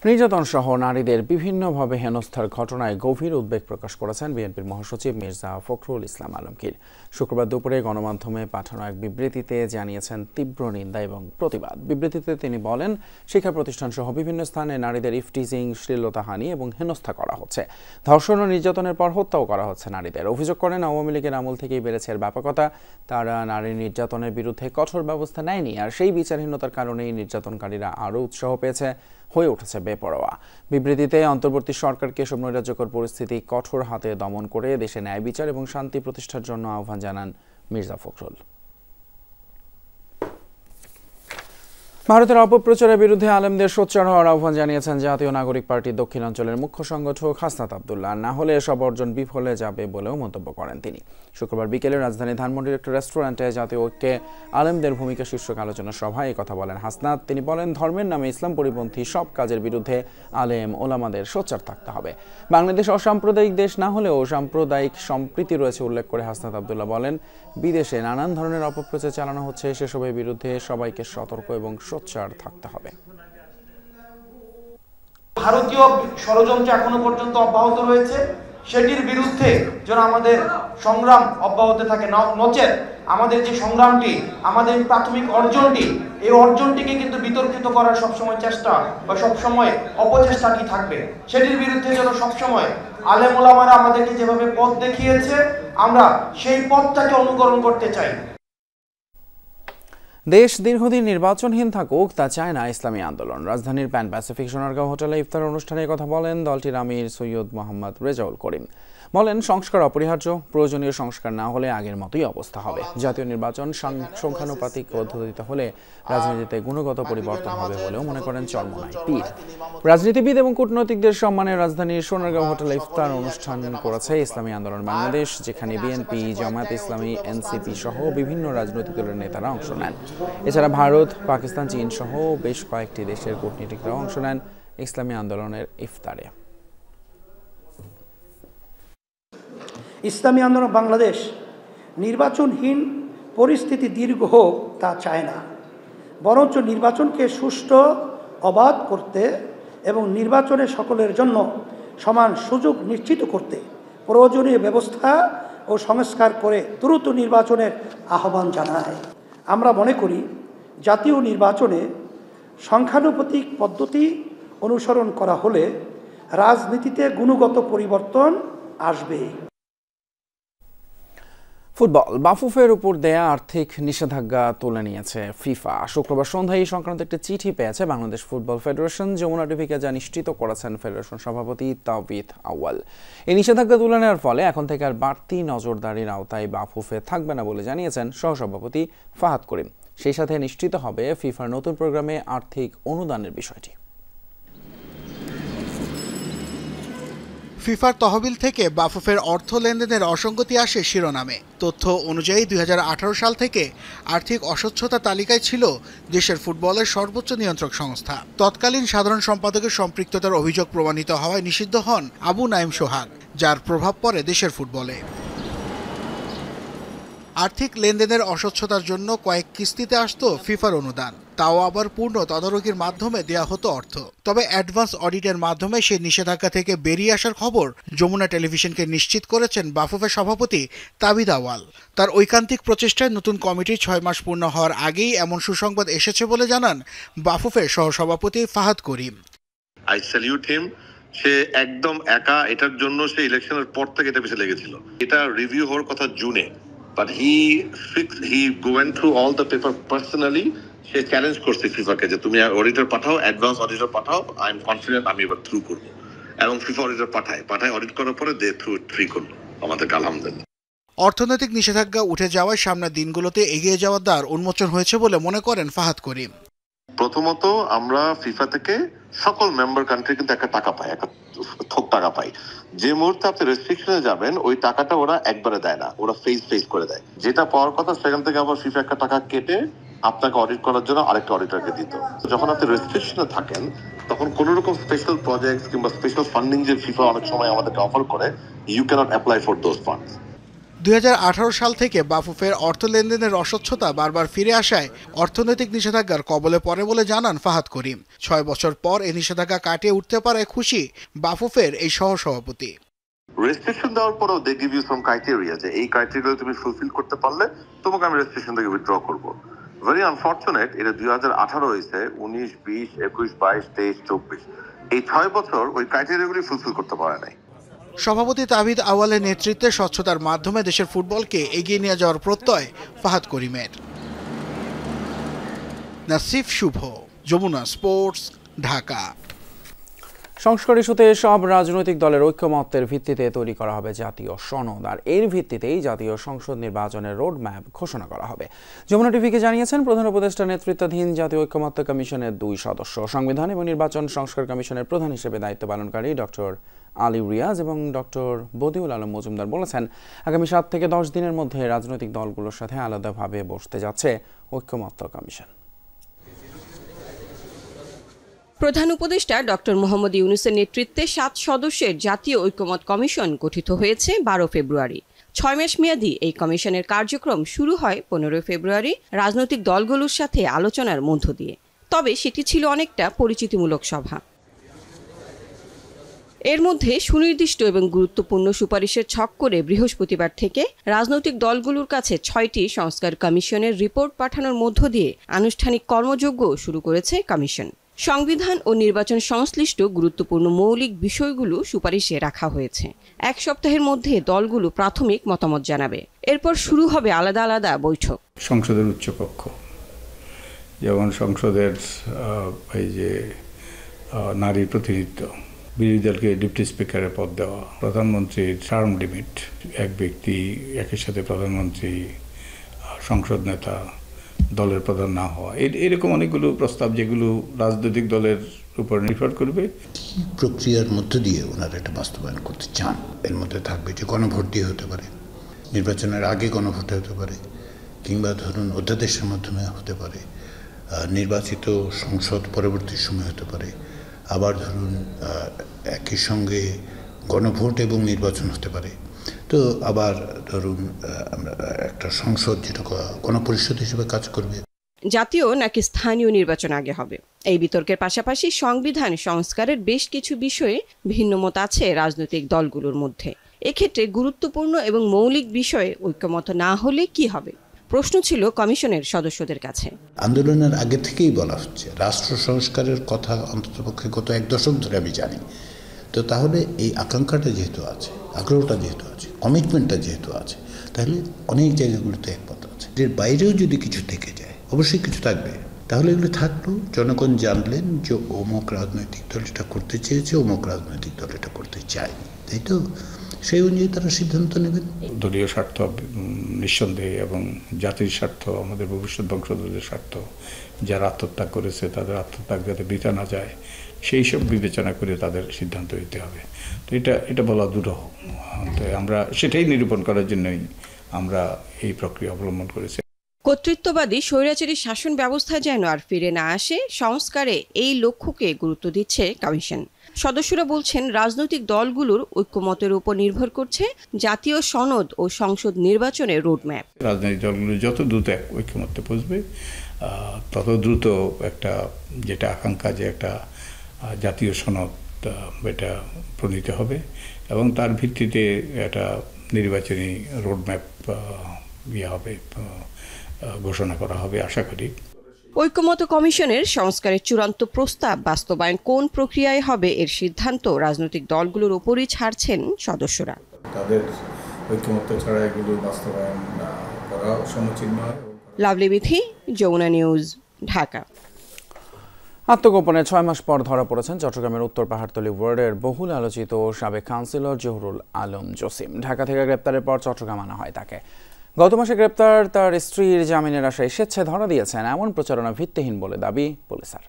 নির্যাতন সহ নারীদের বিভিন্নভাবে হেনস্থার ঘটনায় গভীর উদ্বেগ প্রকাশ করেছেন বিএনপির মহাসচিব মির্জা ফখরুল ইসলাম আলমগীর। শুক্রবার দুপুরে গণমাধ্যমে পাঠানো এক বিবৃতিতে জানিয়েছেন তীব্র নিন্দা এবং প্রতিবাদ। বিবৃতিতে তিনি বলেন, শিক্ষা প্রতিষ্ঠান সহ বিভিন্ন স্থানে নারীদের ইফটিজিং, শ্লীলতাহানি এবং হেনস্থা করা হচ্ছে। ধর্ষণ ও নির্যাতনের পর হত্যাও করা হচ্ছে নারীদের। অভিযোগ করেন আওয়ামী লীগের আমল থেকেই বেড়েছে এর ব্যাপকতা। তারা নারী নির্যাতনের বিরুদ্ধে কঠোর ব্যবস্থা নেয়নি, আর সেই বিচারহীনতার কারণেই নির্যাতনকারীরা আরও উৎসাহ পেয়েছে, হয়ে উঠেছে বেপরোয়া। বিবৃতিতে অন্তর্বর্তী সরকারকে এসব নৈরাজ্যকর পরিস্থিতি কঠোর হাতে দমন করে দেশে ন্যায় বিচার এবং শান্তি প্রতিষ্ঠার জন্য আহ্বান জানান মির্জা ফখরুল। ভারতের অপপ্রচারের বিরুদ্ধে আলেমদের সোচ্চার হওয়ার আহ্বান জানিয়েছেন জাতীয় নাগরিক পার্টির দক্ষিণাঞ্চলের মুখ্য সংগঠক হাসনাত আব্দুল্লাহ। না হলে এসব অর্জন বিফলে যাবে বলেও মন্তব্য করেন তিনি। শুক্রবার বিকেলে রাজধানী ধানমন্ডির একটি রেস্টুরেন্টে জাতীয় ঐক্যে আলেমদের ভূমিকা শীর্ষক আলোচনা সভায় এই কথা বলেন হাসনাত। তিনি বলেন, ধর্মের নামে ইসলাম পরিপন্থী সব কাজের বিরুদ্ধে আলেম ওলামাদের সোচ্চার থাকতে হবে। বাংলাদেশ অসাম্প্রদায়িক দেশ না হলেও সাম্প্রদায়িক সম্প্রীতি রয়েছে উল্লেখ করে হাসনাত আব্দুল্লাহ বলেন, বিদেশে নানান ধরনের অপপ্রচার চালানো হচ্ছে, সেসবের বিরুদ্ধে সবাইকে সতর্ক এবং সোচ্চার থাকতে হবে। ভারতীয় ষড়যন্ত্র এখনো পর্যন্ত অব্যাহত রয়েছে, সেটির বিরুদ্ধে যেন আমাদের সংগ্রাম অব্যাহত থাকে। নচেত আমাদের যে সংগ্রামটি, আমাদের প্রাথমিক অর্জনটি, এই অর্জনটিকে কিন্তু বিতর্কিত করার সবসময় চেষ্টা বা সবসময় অপচেষ্টাটি থাকবে। সেটির বিরুদ্ধে যেন সবসময় আলেম ওলামারা আমাদেরকে যেভাবে পথ দেখিয়েছে, আমরা সেই পথটাকে অনুকরণ করতে চাই। দেশ দীর্ঘদিন নির্বাচনহীন থাকুক তা চায় না ইসলামী আন্দোলন। রাজধানীর প্যান প্যাসিফিক সোনারগাঁও হোটেলে ইফতার অনুষ্ঠানে কথা বলেন দলটির আমির সৈয়দ মোহাম্মদ রেজাউল করিম। বলেন, সংস্কার অপরিহার্য, প্রয়োজনীয় সংস্কার না হলে আগের মতোই অবস্থা হবে। জাতীয় নির্বাচন সংখ্যানুপাতিক পদ্ধতিতে হলে রাজনীতিতে গুণগত পরিবর্তন হবে বলেও মনে করেন চরমোনাই পীর। রাজনীতিবিদ এবং কূটনৈতিকদের সম্মানে রাজধানীর সোনারগাঁও হোটেলে ইফতার অনুষ্ঠান করেছে ইসলামী আন্দোলন বাংলাদেশ, যেখানে বিএনপি, জামায়াত ইসলামী, এনসিপি সহ বিভিন্ন রাজনৈতিক দলের নেতারা অংশ নেন। এছাড়া ভারত, পাকিস্তান, চীন সহ বেশ কয়েকটি দেশের কূটনীতিকরাও অংশ নেন ইসলামী আন্দোলনের ইফতারে। ইসলামী আন্দোলন বাংলাদেশ নির্বাচনহীন পরিস্থিতি দীর্ঘ হোক তা চায় না, বরঞ্চ নির্বাচনকে সুষ্ঠু, অবাধ করতে এবং নির্বাচনে সকলের জন্য সমান সুযোগ নিশ্চিত করতে প্রয়োজনীয় ব্যবস্থা ও সংস্কার করে দ্রুত নির্বাচনের আহ্বান জানায়। আমরা মনে করি জাতীয় নির্বাচনে সংখ্যানুপাতিক পদ্ধতি অনুসরণ করা হলে রাজনীতিতে গুণগত পরিবর্তন আসবে। ফুটবল বাফুফের উপর দেয়া আর্থিক নিষেধাজ্ঞা তুলে নিয়েছে ফিফা। শুক্রবার সন্ধ্যায় এই সংক্রান্ত একটি চিঠি পেয়েছে বাংলাদেশ ফুটবল ফেডারেশন। যমুনা টিভিকে যা নিশ্চিত করেছেন ফেডারেশন সভাপতি তাওবিদ আউয়াল। এই নিষেধাজ্ঞা তুলে নেওয়ার ফলে এখন থেকে আর বাড়তি নজরদারির আওতায় বাফুফে থাকবে না বলে জানিয়েছেন সহসভাপতি ফাহাদ করিম। সেই সাথে নিশ্চিত হবে ফিফার নতুন প্রোগ্রামে আর্থিক অনুদানের বিষয়টি। ফিফার তহবিল থেকে বাফুফের অর্থ লেনদেনের অসঙ্গতি আসে শিরোনামে। তথ্য অনুযায়ী 2018 সাল থেকে আর্থিক অস্বচ্ছতা তালিকায় ছিল দেশের ফুটবলের সর্বোচ্চ নিয়ন্ত্রক সংস্থা। তৎকালীন সাধারণ সম্পাদকের সম্পৃক্ততার অভিযোগ প্রমাণিত হওয়ায় নিষিদ্ধ হন আবু নাইম সোহাগ, যার প্রভাব পড়ে দেশের ফুটবলে। আর্থিক লেনদেনের অস্বচ্ছতার জন্য কয়েক কিস্তিতে আসতো ফিফার অনুদান, তাও আবার পূর্ণ তদারকির মাধ্যমে দেয়া হতো অর্থ। তবে অ্যাডভান্স অডিটের মাধ্যমে সেই নিষেধাজ্ঞা থেকে বেরিয়ে আসার খবর যমুনা টেলিভিশনকে নিশ্চিত করেছেন বাফুফের সভাপতি তাবিদ আওয়াল। তার ঐকান্তিক প্রচেষ্টায় নতুন কমিটির 6 মাস পূর্ণ হওয়ার আগেই এমন সুসংবাদ এসেছে বলে জানান বাফুফের সহসভাপতি Fahad Karim. I salute him. সে একদম একা এটার জন্য সে ইলেকশনের পর থেকে এটা পিছিয়ে লেগেছিল। এটা রিভিউ হওয়ার কথা জুনে, but he went through all the paper personally. Say challenge করছে ফিফাকে যে তুমি auditor Pathao, advance auditor Pathao, I am confident আমি এবার থ্রু করবো। এবং ফিফা অডিটর পাঠায় অডিট করার পরে দে থ্রি করলো আমাদেরকে, আলহামদুলিল্লাহ। অর্থনৈতিক নিষেধাজ্ঞা উঠে যাওয়ায় সামনের দিনগুলোতে এগিয়ে যাওয়ার দ্বার উন্মোচন হয়েছে বলে মনে করেন ফাহাদ করিম। প্রথমত আমরা ফিফা থেকে সকল মেম্বার কান্ট্রি কিন্তু একটা টাকা পায়, একটা থোক টাকা পাই। যে মুহূর্তে আপনি রেস্ট্রিকশনে যাবেন ওই টাকাটা ওরা একবারে দেয় না, ওরা ফেজ করে দেয়। যেটা পাওয়ার কথা সেখান থেকে আবার ফিফা একটা টাকা কেটে আপনাকে অডিট করার জন্য আরেকটা অডিটরকে দিত। যখন আপনি রেস্ট্রিকশনে থাকেন তখন কোন রকম স্পেশাল প্রজেক্ট কিংবা স্পেশাল ফান্ডিং যে ফিফা অনেক সময় আমাদেরকে অফার করে, you can't apply for those funds. 2018 সাল থেকে বাফুফের অর্থ লেনদেনের অস্বচ্ছতা বারবার ফিরে আসায় অর্থনৈতিক নিষেধাজ্ঞার কবলে পড়ে বলে জানান ফাহাদ করিম। 6 বছর পর এই নিষেধাজ্ঞা কাটিয়ে উঠতে পারায় খুশি বাফুফের এই সহসভাপতি। রেস্ট্রিকশন দেওয়ার পরেও they give you some criteria যে এই ক্রাইটেরিয়া তুমি ফুলফিল করতে পারলে তোমাকে আমি রেস্ট্রিকশন থেকে উইথড্র করবো। ভেরি আনফর্চুনেট, এটা 2018 হয়েছে, 19, 20, 21, 22, 23, 24 এই 6 বছর ওই ক্রাইটেরিয়াগুলি ফুলফিল করতে পারে নাই। সভাপতি তাবিদ আওয়ালের নেতৃত্বে স্বচ্ছতার মাধ্যমে দেশের ফুটবলকে এগিয়ে নিয়ে যাওয়ার প্রত্যয় ফাহাদ করিমের। নাসিফ শুভ, যমুনা স্পোর্টস, ঢাকা। সংস্কার ইস্যুতে সব রাজনৈতিক দলের ঐক্যমত্যের ভিত্তিতে তৈরি করা হবে জাতীয় সনদ, আর এর ভিত্তিতেই জাতীয় সংসদ নির্বাচনের রোড ম্যাপ ঘোষণা করা হবে। যমুনা টিভিকে জানিয়েছেন প্রধান উপদেষ্টা নেতৃত্বাধীন জাতীয় ঐক্যমত্য কমিশনের 2 সদস্য। সংবিধান এবং নির্বাচন সংস্কার কমিশনের প্রধান হিসেবে দায়িত্ব পালনকারী ডক্টর আলী রিয়াজ এবং ডক্টর বদিউল আলম মজুমদার বলেছেন, আগামী 7 থেকে 10 দিনের মধ্যে রাজনৈতিক দলগুলোর সাথে আলাদাভাবে বসতে যাচ্ছে ঐক্যমত্য কমিশন। প্রধান উপদেষ্টা ডক্টর মোহাম্মদ ইউনূসের নেতৃত্বে 7 সদস্যের জাতীয় ঐক্যমত কমিশন গঠিত হয়েছে 12 ফেব্রুয়ারি। 6 মাস মেয়াদী এই কমিশনের কার্যক্রম শুরু হয় 15 ফেব্রুয়ারি রাজনৈতিক দলগুলোর সাথে আলোচনার মধ্য দিয়ে। তবে সেটি ছিল অনেকটা পরিচিতিমূলক সভা। এর মধ্যে সুনির্দিষ্ট এবং গুরুত্বপূর্ণ সুপারিশের ছক করে বৃহস্পতিবার থেকে রাজনৈতিক দলগুলোর কাছে 6টি সংস্কার কমিশনের রিপোর্ট পাঠানোর মধ্য দিয়ে আনুষ্ঠানিক কর্মযজ্ঞ শুরু করেছে কমিশন। সংবিধান ও নির্বাচন সংশ্লিষ্ট গুরুত্বপূর্ণ মৌলিক বিষয়গুলো সুপারিশে রাখা হয়েছে। 1 সপ্তাহের মধ্যে দলগুলো প্রাথমিক মতামত জানাবে। এরপর শুরু হবে আলাদা আলাদা বৈঠক। সংসদের উচ্চকক্ষ যেমন সংসদের এই যে নারী প্রতিনিধিত্ব, বিরোধী দলকে ডিপটি স্পিকারের পদ দেওয়া, প্রধানমন্ত্রীর টার্ম লিমিট, এক ব্যক্তি একই সাথে প্রধানমন্ত্রী, সংসদ নেতা, দলের প্রধান না হওয়া, এরকম অনেকগুলো প্রস্তাব যেগুলো রাজনৈতিক দলের উপর নির্ভর করবে। প্রক্রিয়ার মধ্য দিয়ে ওনারা এটা বাস্তবায়ন করতে চান। এর মধ্যে থাকবে যে গণভোট দিয়ে হতে পারে, নির্বাচনের আগে গণভোট হতে পারে, কিংবা ধরুন অধ্যাদেশের মাধ্যমে হতে পারে, নির্বাচিত সংসদ পরবর্তী সময় হতে পারে, আবার ধরুন একই সঙ্গে গণভোট এবং নির্বাচন হতে পারে। তো আবার ধরুন আমরা একটা সংসদ যেটা গণপরিষদ হিসেবে কাজ করবে। জাতীয় নাকি স্থানীয় নির্বাচন আগে হবে, এই বিতর্কের পাশাপাশি সংবিধান সংস্কারের বেশ কিছু বিষয়ে ভিন্নমত আছে রাজনৈতিক দলগুলোর মধ্যে। এক্ষেত্রে গুরুত্বপূর্ণ এবং মৌলিক বিষয়ে ঐক্যমত না হলে কি হবে, প্রশ্ন ছিল কমিশনের সদস্যদের কাছে। আন্দোলনের আগে থেকেই বলা হচ্ছে রাষ্ট্র সংস্কারের কথা, অন্ততপক্ষে গত 1 দশক ধরে আমি জানি। তো তাহলে এই আকাঙ্ক্ষাটা যেহেতু আছে, আগ্রহটা যেহেতু আছে, কমিটমেন্টটা যেহেতু আছে, তাহলে অনেক জায়গাগুলোতে একমত আছে। এর বাইরেও যদি কিছু থেকে যায়, অবশ্যই কিছু থাকবে, তাহলে এগুলো থাকলো, জনগণ জানলেন যে অমুক রাজনৈতিক দল এটা করতে চেয়েছে, অমুক রাজনৈতিক দল এটা করতে চায়নি, তাই তো? সেই অনুযায়ী তারা সিদ্ধান্ত নেবেন। দলীয় স্বার্থ নিঃসন্দেহে এবং জাতির স্বার্থ, আমাদের ভবিষ্যৎ বংশধরদের স্বার্থ, যারা আত্মত্যাগ করেছে তাদের আত্মত্যাগ যাতে বৃথা না যায়, সেই সব বিবেচনা করে তাদের সিদ্ধান্ত নিতে হবে। তো এটা বলা দুরূহ। তো আমরা সেটাই নিরূপণ করার জন্যই আমরা এই প্রক্রিয়া অবলম্বন করেছি। কর্তৃত্ববাদী স্বৈরাচারী শাসন ব্যবস্থা যেন আর ফিরে না আসে, সংস্কারে এই লক্ষ্যকে গুরুত্ব দিচ্ছে কমিশন। সদস্যরা বলছেন রাজনৈতিক দলগুলোর ঐক্যমতের উপর নির্ভর করছে জাতীয় সনদ ও সংসদ নির্বাচনের রোডম্যাপ। রাজনৈতিক দলগুলো যত দ্রুত ঐক্যমত্যে পৌঁছবে, তত দ্রুত একটা যেটা আকাঙ্ক্ষা যে একটা জাতীয় সনদ, এটা প্রণীত হবে এবং তার ভিত্তিতে একটা নির্বাচনী রোডম্যাপ হবে, ঘোষণা করা হবে আশা করি। ঐক্যমত কমিশনের সংস্কারের চূড়ান্ত প্রস্তাব বাস্তবায়ন কোন প্রক্রিয়ায় হবে এর সিদ্ধান্ত রাজনৈতিক দলগুলোর উপরই ছাড়ছেন সদস্যরা। তাদের ঐক্যমত্য ছাড়া এগুলো বাস্তবায়ন করা সমীচীন নয়। লাভলি বিথি, যমুনা নিউজ, ঢাকা। আত্মগোপনে 6 মাস পর ধরা পড়েছেন চট্টগ্রামের উত্তর পাহাড়তলী ওয়ার্ডের বহুল আলোচিত সাবেক কাউন্সিলর জহুরুল আলম জসিম। ঢাকা থেকে গ্রেপ্তারের পর চট্টগ্রাম আনা হয় তাকে। গত মাসে গ্রেপ্তার তার স্ত্রীর জামিনের আশায় স্বেচ্ছায় ধরা দিয়েছেন, এমন প্রচারণা ভিত্তিহীন বলে দাবি পুলিশের।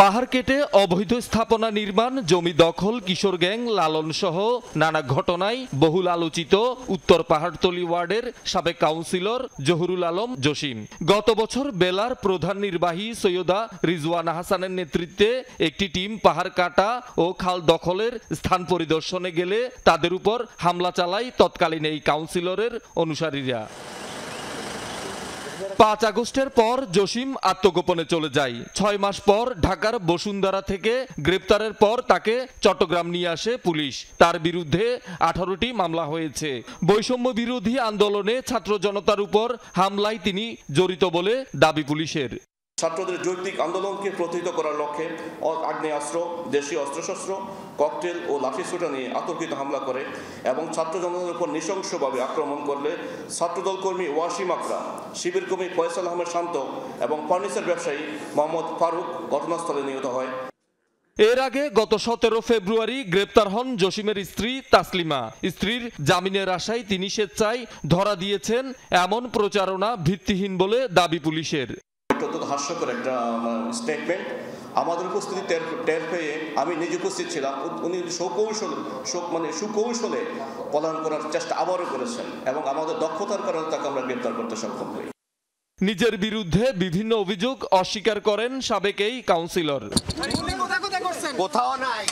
পাহাড় কেটে অবৈধ স্থাপনা নির্মাণ, জমি দখল, কিশোর গ্যাং লালন সহ নানা ঘটনায় বহুল আলোচিত উত্তর পাহাড়তলী ওয়ার্ডের সাবেক কাউন্সিলর জহুরুল আলম জসিম গত বছর বেলার প্রধান নির্বাহী সৈয়দা রিজওয়ানা হাসানের নেতৃত্বে একটি টিম পাহাড় কাটা ও খাল দখলের স্থান পরিদর্শনে গেলে তাদের উপর হামলা চালায় তৎকালীন এই কাউন্সিলরের অনুসারীরা। 5 আগস্টের পর জসিম আত্মগোপনে চলে যায়। 6 মাস পর ঢাকার বসুন্ধরা থেকে গ্রেপ্তারের পর তাকে চট্টগ্রাম নিয়ে আসে পুলিশ। তার বিরুদ্ধে 18টি মামলা হয়েছে। বৈষম্য বিরোধী আন্দোলনে ছাত্র জনতার উপর হামলায় তিনি জড়িত বলে দাবি পুলিশের। ছাত্রদের যৌক্তিক আন্দোলনকে প্রতিহত করার লক্ষ্যে আগ্নেয়াস্ত্র, দেশীয় অস্ত্রশস্ত্র, ককটেল ও লাঠিসোঁটা নিয়ে আতর্কিত হামলা করে এবং ছাত্র জনতার উপর নৃশংসভাবে আক্রমণ করলে ছাত্রদল কর্মী ওয়াসিম আকরাম, শিবির কর্মী ফয়সাল আহমেদ শান্ত এবং ফার্নিচার ব্যবসায়ী মোহাম্মদ ফারুক ঘটনাস্থলে নিহত হয়। এর আগে গত 17 ফেব্রুয়ারি গ্রেপ্তার হন জসিমের স্ত্রী তাসলিমা। স্ত্রীর জামিনের আশায় তিনি স্বেচ্ছায় ধরা দিয়েছেন, এমন প্রচারণা ভিত্তিহীন বলে দাবি পুলিশের। অত্যন্ত হাস্যকর একটা স্টেটমেন্ট। আমাদের উপস্থিতি টের পেয়ে আমি নিজে উপস্থিত ছিলাম। উনি সুকৌশলে পলায়ন করার চেষ্টা আবারও করেছেন এবং আমাদের দক্ষতার কারণে তাকে আমরা গ্রেপ্তার করতে সক্ষম হই। নিজের বিরুদ্ধে বিভিন্ন অভিযোগ অস্বীকার করেন সাবেক এই কাউন্সিলর। কোথাও নাই।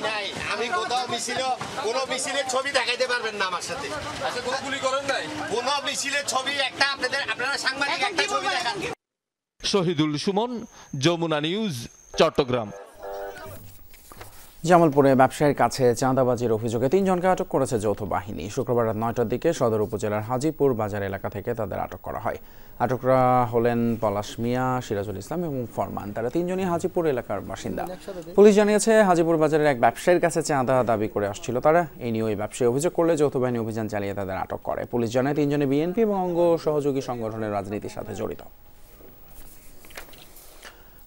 নাই আমি কোথাও কোনো মিছিলের ছবি দেখাইতে পারবেন না আমার সাথে। আচ্ছা, কোনো গুলি করেন নাই? কোনো মিছিলের ছবি একটা আপনারা সাংবাদিক একটা ছবি দেখান। শহীদুল সুমন, যমুনা নিউজ, চট্টগ্রাম। জামালপুরে ব্যবসায়ীর কাছে চাঁদাবাজির অভিযোগে 3 জনকে আটক করেছে যৌথ বাহিনী। শুক্রবার রাত 9টার দিকে সদর উপজেলার হাজিপুর বাজার এলাকা থেকে তাদের আটক করা হয়। আটকরা হলেন পলাশ মিয়া, সিরাজুল ইসলাম এবং ফরমান। তারা 3 জনই হাজিপুর এলাকার বাসিন্দা। পুলিশ জানিয়েছে, হাজিপুর বাজারের এক ব্যবসায়ীর কাছে চাঁদা দাবি করে আসছিল তারা। এই নিয়ে ওই ব্যবসায়ী অভিযোগ করলে যৌথ বাহিনী অভিযান চালিয়ে তাদের আটক করে। পুলিশ জানায় 3 জনই বিএনপি এবং অঙ্গ সহযোগী সংগঠনের রাজনীতির সাথে জড়িত।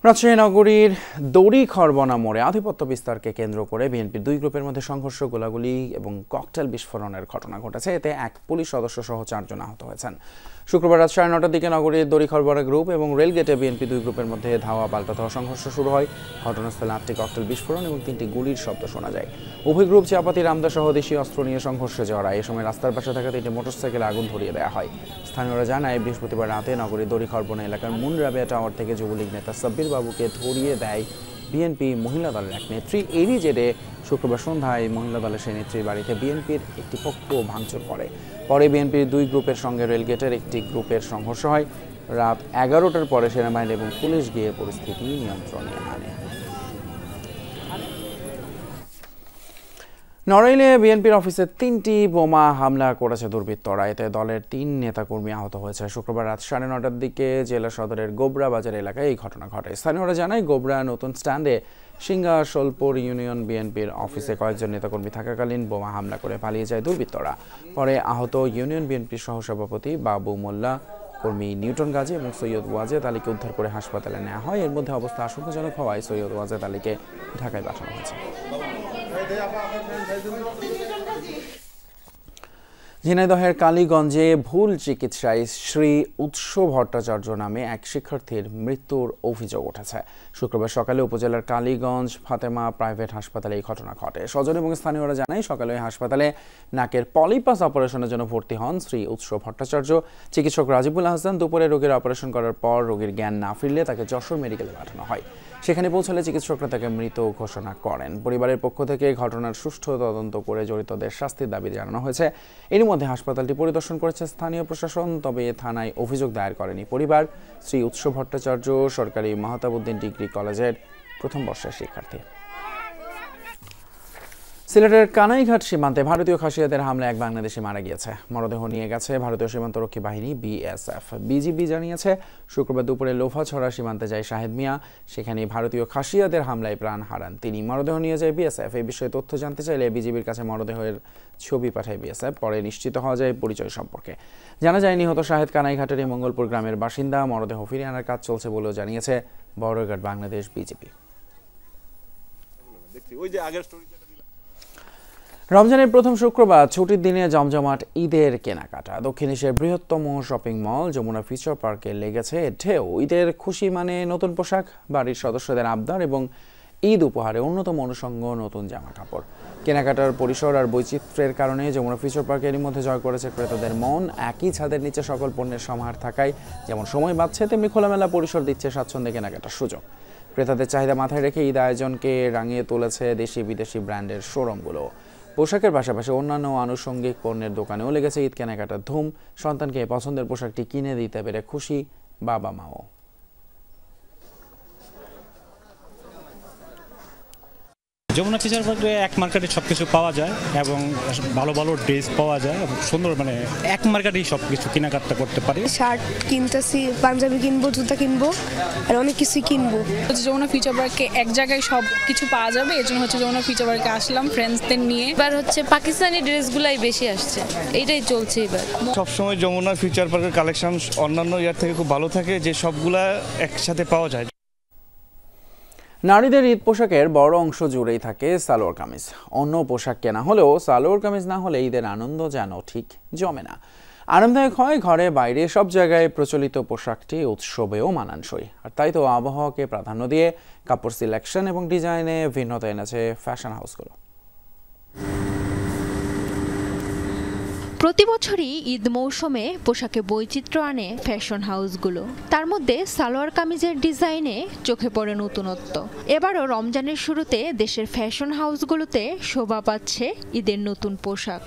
রাজশাহী নগরীর দড়িখরবনা মোড়ে আধিপত্য বিস্তারকে কেন্দ্র করে বিএনপির 2 গ্রুপের মধ্যে সংঘর্ষ, গোলাগুলি এবং ককটেল বিস্ফোরণের ঘটনা ঘটেছে। এতে এক পুলিশ সদস্য সহ 4 জন আহত হয়েছেন। শুক্রবার রাত 9:30টার দিকে নগরীর দড়িখরবনা গ্রুপ এবং রেলগেটে বিএনপি 2 গ্রুপের মধ্যে ধাওয়া পাল্টা ধাওয়া সংঘর্ষ শুরু হয়। ঘটনাস্থলে 8টি ককটেল বিস্ফোরণ এবং 3টি গুলির শব্দ শোনা যায়। উভয় গ্রুপ চাপাতি, রামদা সহ দেশীয় অস্ত্র নিয়ে সংঘর্ষে জড়ায়। এ সময় রাস্তার পাশে থাকা 3টি মোটরসাইকেলে আগুন ধরিয়ে দেওয়া হয়। স্থানীয়রা জানায়, বৃহস্পতিবার রাতে নগরীর দড়িখরবনা এলাকার মুনরাবিয়া টাওয়ার থেকে যুবলীগ নেতা সাব্বির বাবুকে ধরিয়ে দেয় বিএনপি মহিলা দলের এক নেত্রী। এরই জেরে শুক্রবার সন্ধ্যায় মহিলা দলের সেই নেত্রীর বাড়িতে বিএনপির একটি পক্ষ ভাঙচুর করে। পরে বিএনপির 2 গ্রুপের সঙ্গে রেলগেটের একটি গ্রুপের সংঘর্ষ হয়। রাত 11টার পরে সেনাবাহিনী এবং পুলিশ গিয়ে পরিস্থিতি নিয়ন্ত্রণে আনে। নড়াইলে বিএনপির অফিসে 3টি বোমা হামলা করেছে দুর্বৃত্তরা। এতে দলের 3 নেতাকর্মী আহত হয়েছে। শুক্রবার রাত 9:30টার দিকে জেলা সদরের গোবরা বাজার এলাকায় এই ঘটনা ঘটে। স্থানীয়রা জানায়, গোবরা নতুন স্ট্যান্ডে সিঙ্গা সোলপুর ইউনিয়ন বিএনপির অফিসে কয়েকজন নেতাকর্মী থাকাকালীন বোমা হামলা করে পালিয়ে যায় দুর্বৃত্তরা। পরে আহত ইউনিয়ন বিএনপির সহসভাপতি বাবু মোল্লা, কর্মী নিউটন গাজী এবং সৈয়দ ওয়াজেদ আলীকে উদ্ধার করে হাসপাতালে নেওয়া হয়। এর মধ্যে অবস্থা আশঙ্কাজনক হওয়ায় সৈয়দ ওয়াজেদ আলীকে ঢাকায় পাঠানো হয়েছে। ঝিনাইদহের কালীগঞ্জে ভুল চিকিৎসায় শ্রী উৎস ভট্টাচার্য নামে এক শিক্ষার্থীর মৃত্যুর অভিযোগ উঠেছে। শুক্রবার সকালে উপজেলার কালীগঞ্জ ফাতেমা প্রাইভেট হাসপাতালে এই ঘটনা ঘটে। স্বজন এবং স্থানীয়রা জানায়, সকালে ওই হাসপাতালে নাকের পলিপাস অপারেশনের জন্য ভর্তি হন শ্রী উৎস ভট্টাচার্য। চিকিৎসক রাজিবুল হাসান দুপুরে রোগীর অপারেশন করার পর রোগীর জ্ঞান না ফিরলে তাকে যশোর মেডিকেলে পাঠানো হয়। সেখানে পৌঁছালে চিকিৎসকরা তাকে মৃত ঘোষণা করেন। পরিবারের পক্ষ থেকে ঘটনার সুষ্ঠু তদন্ত করে জড়িতদের শাস্তির দাবি জানানো হয়েছে। এর মধ্যে হাসপাতালটি পরিদর্শন করেছে স্থানীয় প্রশাসন, তবে থানায় অভিযোগ দায়ের করেনি পরিবার। শ্রী উৎস ভট্টাচার্য সরকারি মাহতাবউদ্দিন ডিগ্রি কলেজের 1ম বর্ষের শিক্ষার্থী। সিলেটের কানাইঘাট সীমান্তে ভারতীয় খাসিয়াদের হামলায় এক বাংলাদেশি মারা গিয়েছে। মরদেহ নিয়ে গেছে ভারতীয় সীমান্তরক্ষী বাহিনী বিএসএফ। বিজিবি জানিয়েছে, শুক্রবার দুপুরে লোফাছড়া সীমান্তে যায় শাহেদ মিয়া। সেখানে ভারতীয় খাসিয়াদের হামলায় প্রাণ হারান তিনি। মরদেহ নিয়ে যায় বিএসএফ। এই বিষয়ে তথ্য জানতে চাইলে বিজিবির কাছে মরদেহের ছবি পাঠায় বিএসএফ। পরে নিশ্চিত হওয়া যায় পরিচয় সম্পর্কে। জানা যায়, নিহত শাহেদ কানাইঘাটের মঙ্গলপুর গ্রামের বাসিন্দা। মরদেহ ফিরিয়ে আনার কাজ চলছে বলেও জানিয়েছে বড়ঘাট বাংলাদেশ বিজিবি। রমজানের প্রথম শুক্রবার ছুটির দিনে জমজমাট ঈদের কেনাকাটা। দক্ষিণ এশিয়ার বৃহত্তম শপিং মল যমুনা ফিউচার পার্কে লেগেছে ঢেউ। ঈদের খুশি মানে নতুন পোশাক, বাড়ির সদস্যদের আবদার এবং ঈদ উপহারে অন্যতম অনুষঙ্গ নতুন জামা কাপড়। কেনাকাটার পরিসর আর বৈচিত্র্যের কারণে যমুনা ফিউচার পার্ক এরই মধ্যে জয় করেছে ক্রেতাদের মন। একই ছাদের নিচে সকল পণ্যের সমাহার থাকায় যেমন সময় বাঁচছে, তেমনি খোলামেলা পরিসর দিচ্ছে স্বাচ্ছন্দ্যে কেনাকাটার সুযোগ। ক্রেতাদের চাহিদা মাথায় রেখে ঈদ আয়োজনকে রাঙিয়ে তুলেছে দেশি বিদেশি ব্র্যান্ডের শোরুমগুলো। পোশাকের পাশাপাশি অন্যান্য আনুষঙ্গিক পণ্যের দোকানেও লেগেছে ঈদ কেনাকাটার ধুম। সন্তানকে পছন্দের পোশাকটি কিনে দিতে পেরে খুশি বাবা মাও। যমুনা ফিউচার পার্কে এক মার্কেটে সব কিছু পাওয়া যায় এবং ভালো ভালো ড্রেস পাওয়া যায় এবং সুন্দর, মানে এক মার্কেটেই সব কিছু কেনাকাটা করতে পারি। শার্ট কিনতেছি, পাঞ্জাবি কিনবো, জুতা কিনবো, আর অনেক কিছুই কিনবো। যমুনা ফিউচার পার্কে এক জায়গায় সব কিছু পাওয়া যাবে, এই জন্য যমুনা ফিউচার পার্কে আসলাম ফ্রেন্ডসদের নিয়ে। এবার পাকিস্তানি ড্রেসগুলাই বেশি আসছে, এইটাই চলছে এবার। সবসময় যমুনা ফিউচার পার্কের কালেকশন অন্যান্য ইয়ার থেকে খুব ভালো থাকে, যে সবগুলা একসাথে পাওয়া যায়। নারীদের ঈদ পোশাকের বড় অংশ জুড়েই থাকে সালোয়ার কামিজ। অন্য পোশাক কেনা হলেও সালোয়ার কামিজ না হলে ঈদের আনন্দ যেন ঠিক জমে না। আরামদায়ক হয় ঘরে বাইরে সব জায়গায় প্রচলিত পোশাকটি উৎসবেও মানানসই। আর তাই তো আবহাওয়াকে প্রাধান্য দিয়ে কাপড় সিলেকশন এবং ডিজাইনে ভিন্নতা এনেছে ফ্যাশন হাউসগুলো। প্রতি বছরই ঈদ মৌসুমে পোশাকে বৈচিত্র্য আনে ফ্যাশন হাউসগুলো। তার মধ্যে সালোয়ার কামিজের ডিজাইনে চোখে পড়ে নতুনত্ব। এবারও রমজানের শুরুতে দেশের ফ্যাশন হাউসগুলোতে শোভা পাচ্ছে ঈদের নতুন পোশাক।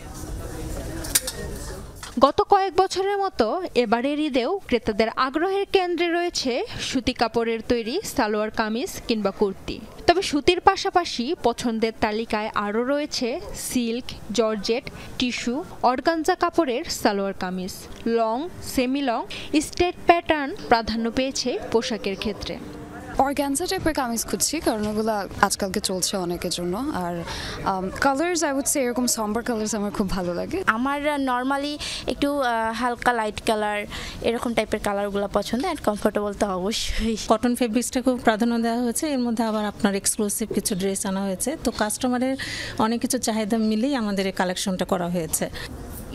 গত কয়েক বছরের মতো এবারের ঈদেও ক্রেতাদের আগ্রহের কেন্দ্রে রয়েছে সুতি কাপড়ের তৈরি সালোয়ার কামিজ কিংবা কুর্তি। তবে সুতির পাশাপাশি পছন্দের তালিকায় আরও রয়েছে সিল্ক, জর্জেট, টিস্যু, অর্গানজা কাপড়ের salwar kameez. Long, semi long, straight pattern প্রাধান্য পেয়েছে পোশাকের ক্ষেত্রে। অর্গানজা টাইপের কামিজ খুঁজছি, কারণ ওগুলো আজকালকে চলছে অনেকের জন্য। আর কালার্স আই উড সে এরকম সম্বার কালার্স আমার খুব ভালো লাগে। আমার নর্মালি একটু হালকা লাইট কালার এরকম টাইপের কালারগুলো পছন্দ, অ্যান্ড কমফোর্টেবল তো অবশ্যই। কটন ফেব্রিক্সটা খুব প্রাধান্য দেওয়া হয়েছে, এর মধ্যে আবার আপনার এক্সক্লুসিভ কিছু ড্রেস আনা হয়েছে। তো কাস্টমারের অনেক কিছু চাহিদা মিলেই আমাদের এই কালেকশনটা করা হয়েছে।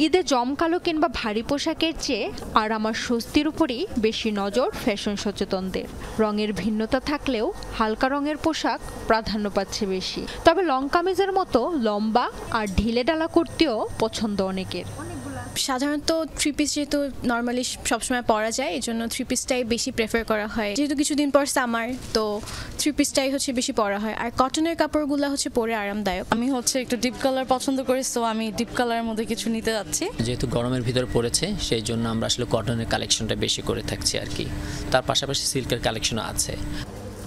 ঈদে জমকালো কিংবা ভারী পোশাকের চেয়ে আরাম আর স্বস্তির উপরই বেশি নজর ফ্যাশন সচেতনদের। রঙের ভিন্নতা থাকলেও হালকা রঙের পোশাক প্রাধান্য পাচ্ছে বেশি। তবে লং কামিজের মতো লম্বা আর ঢিলে ডালা কুর্তিও পছন্দ অনেকের। সাধারণত থ্রি পিস যেহেতু নর্মালি সবসময় পরা যায়, এই জন্য থ্রি পিসটাই বেশি প্রেফার করা হয়। যেহেতু কিছুদিন পর সামার, তো থ্রি পিসটাই হচ্ছে বেশি পরা হয়। আর কটনের কাপড়গুলো হচ্ছে পরে আরামদায়ক। আমি হচ্ছে একটু ডিপ কালার পছন্দ করি, সো আমি ডিপ কালারের মধ্যে কিছু নিতে যাচ্ছি। যেহেতু গরমের ভিতর পড়েছে, সেই জন্য আমরা আসলে কটনের কালেকশনটা বেশি করে থাকছি আর কি। তার পাশাপাশি সিল্কের কালেকশনও আছে।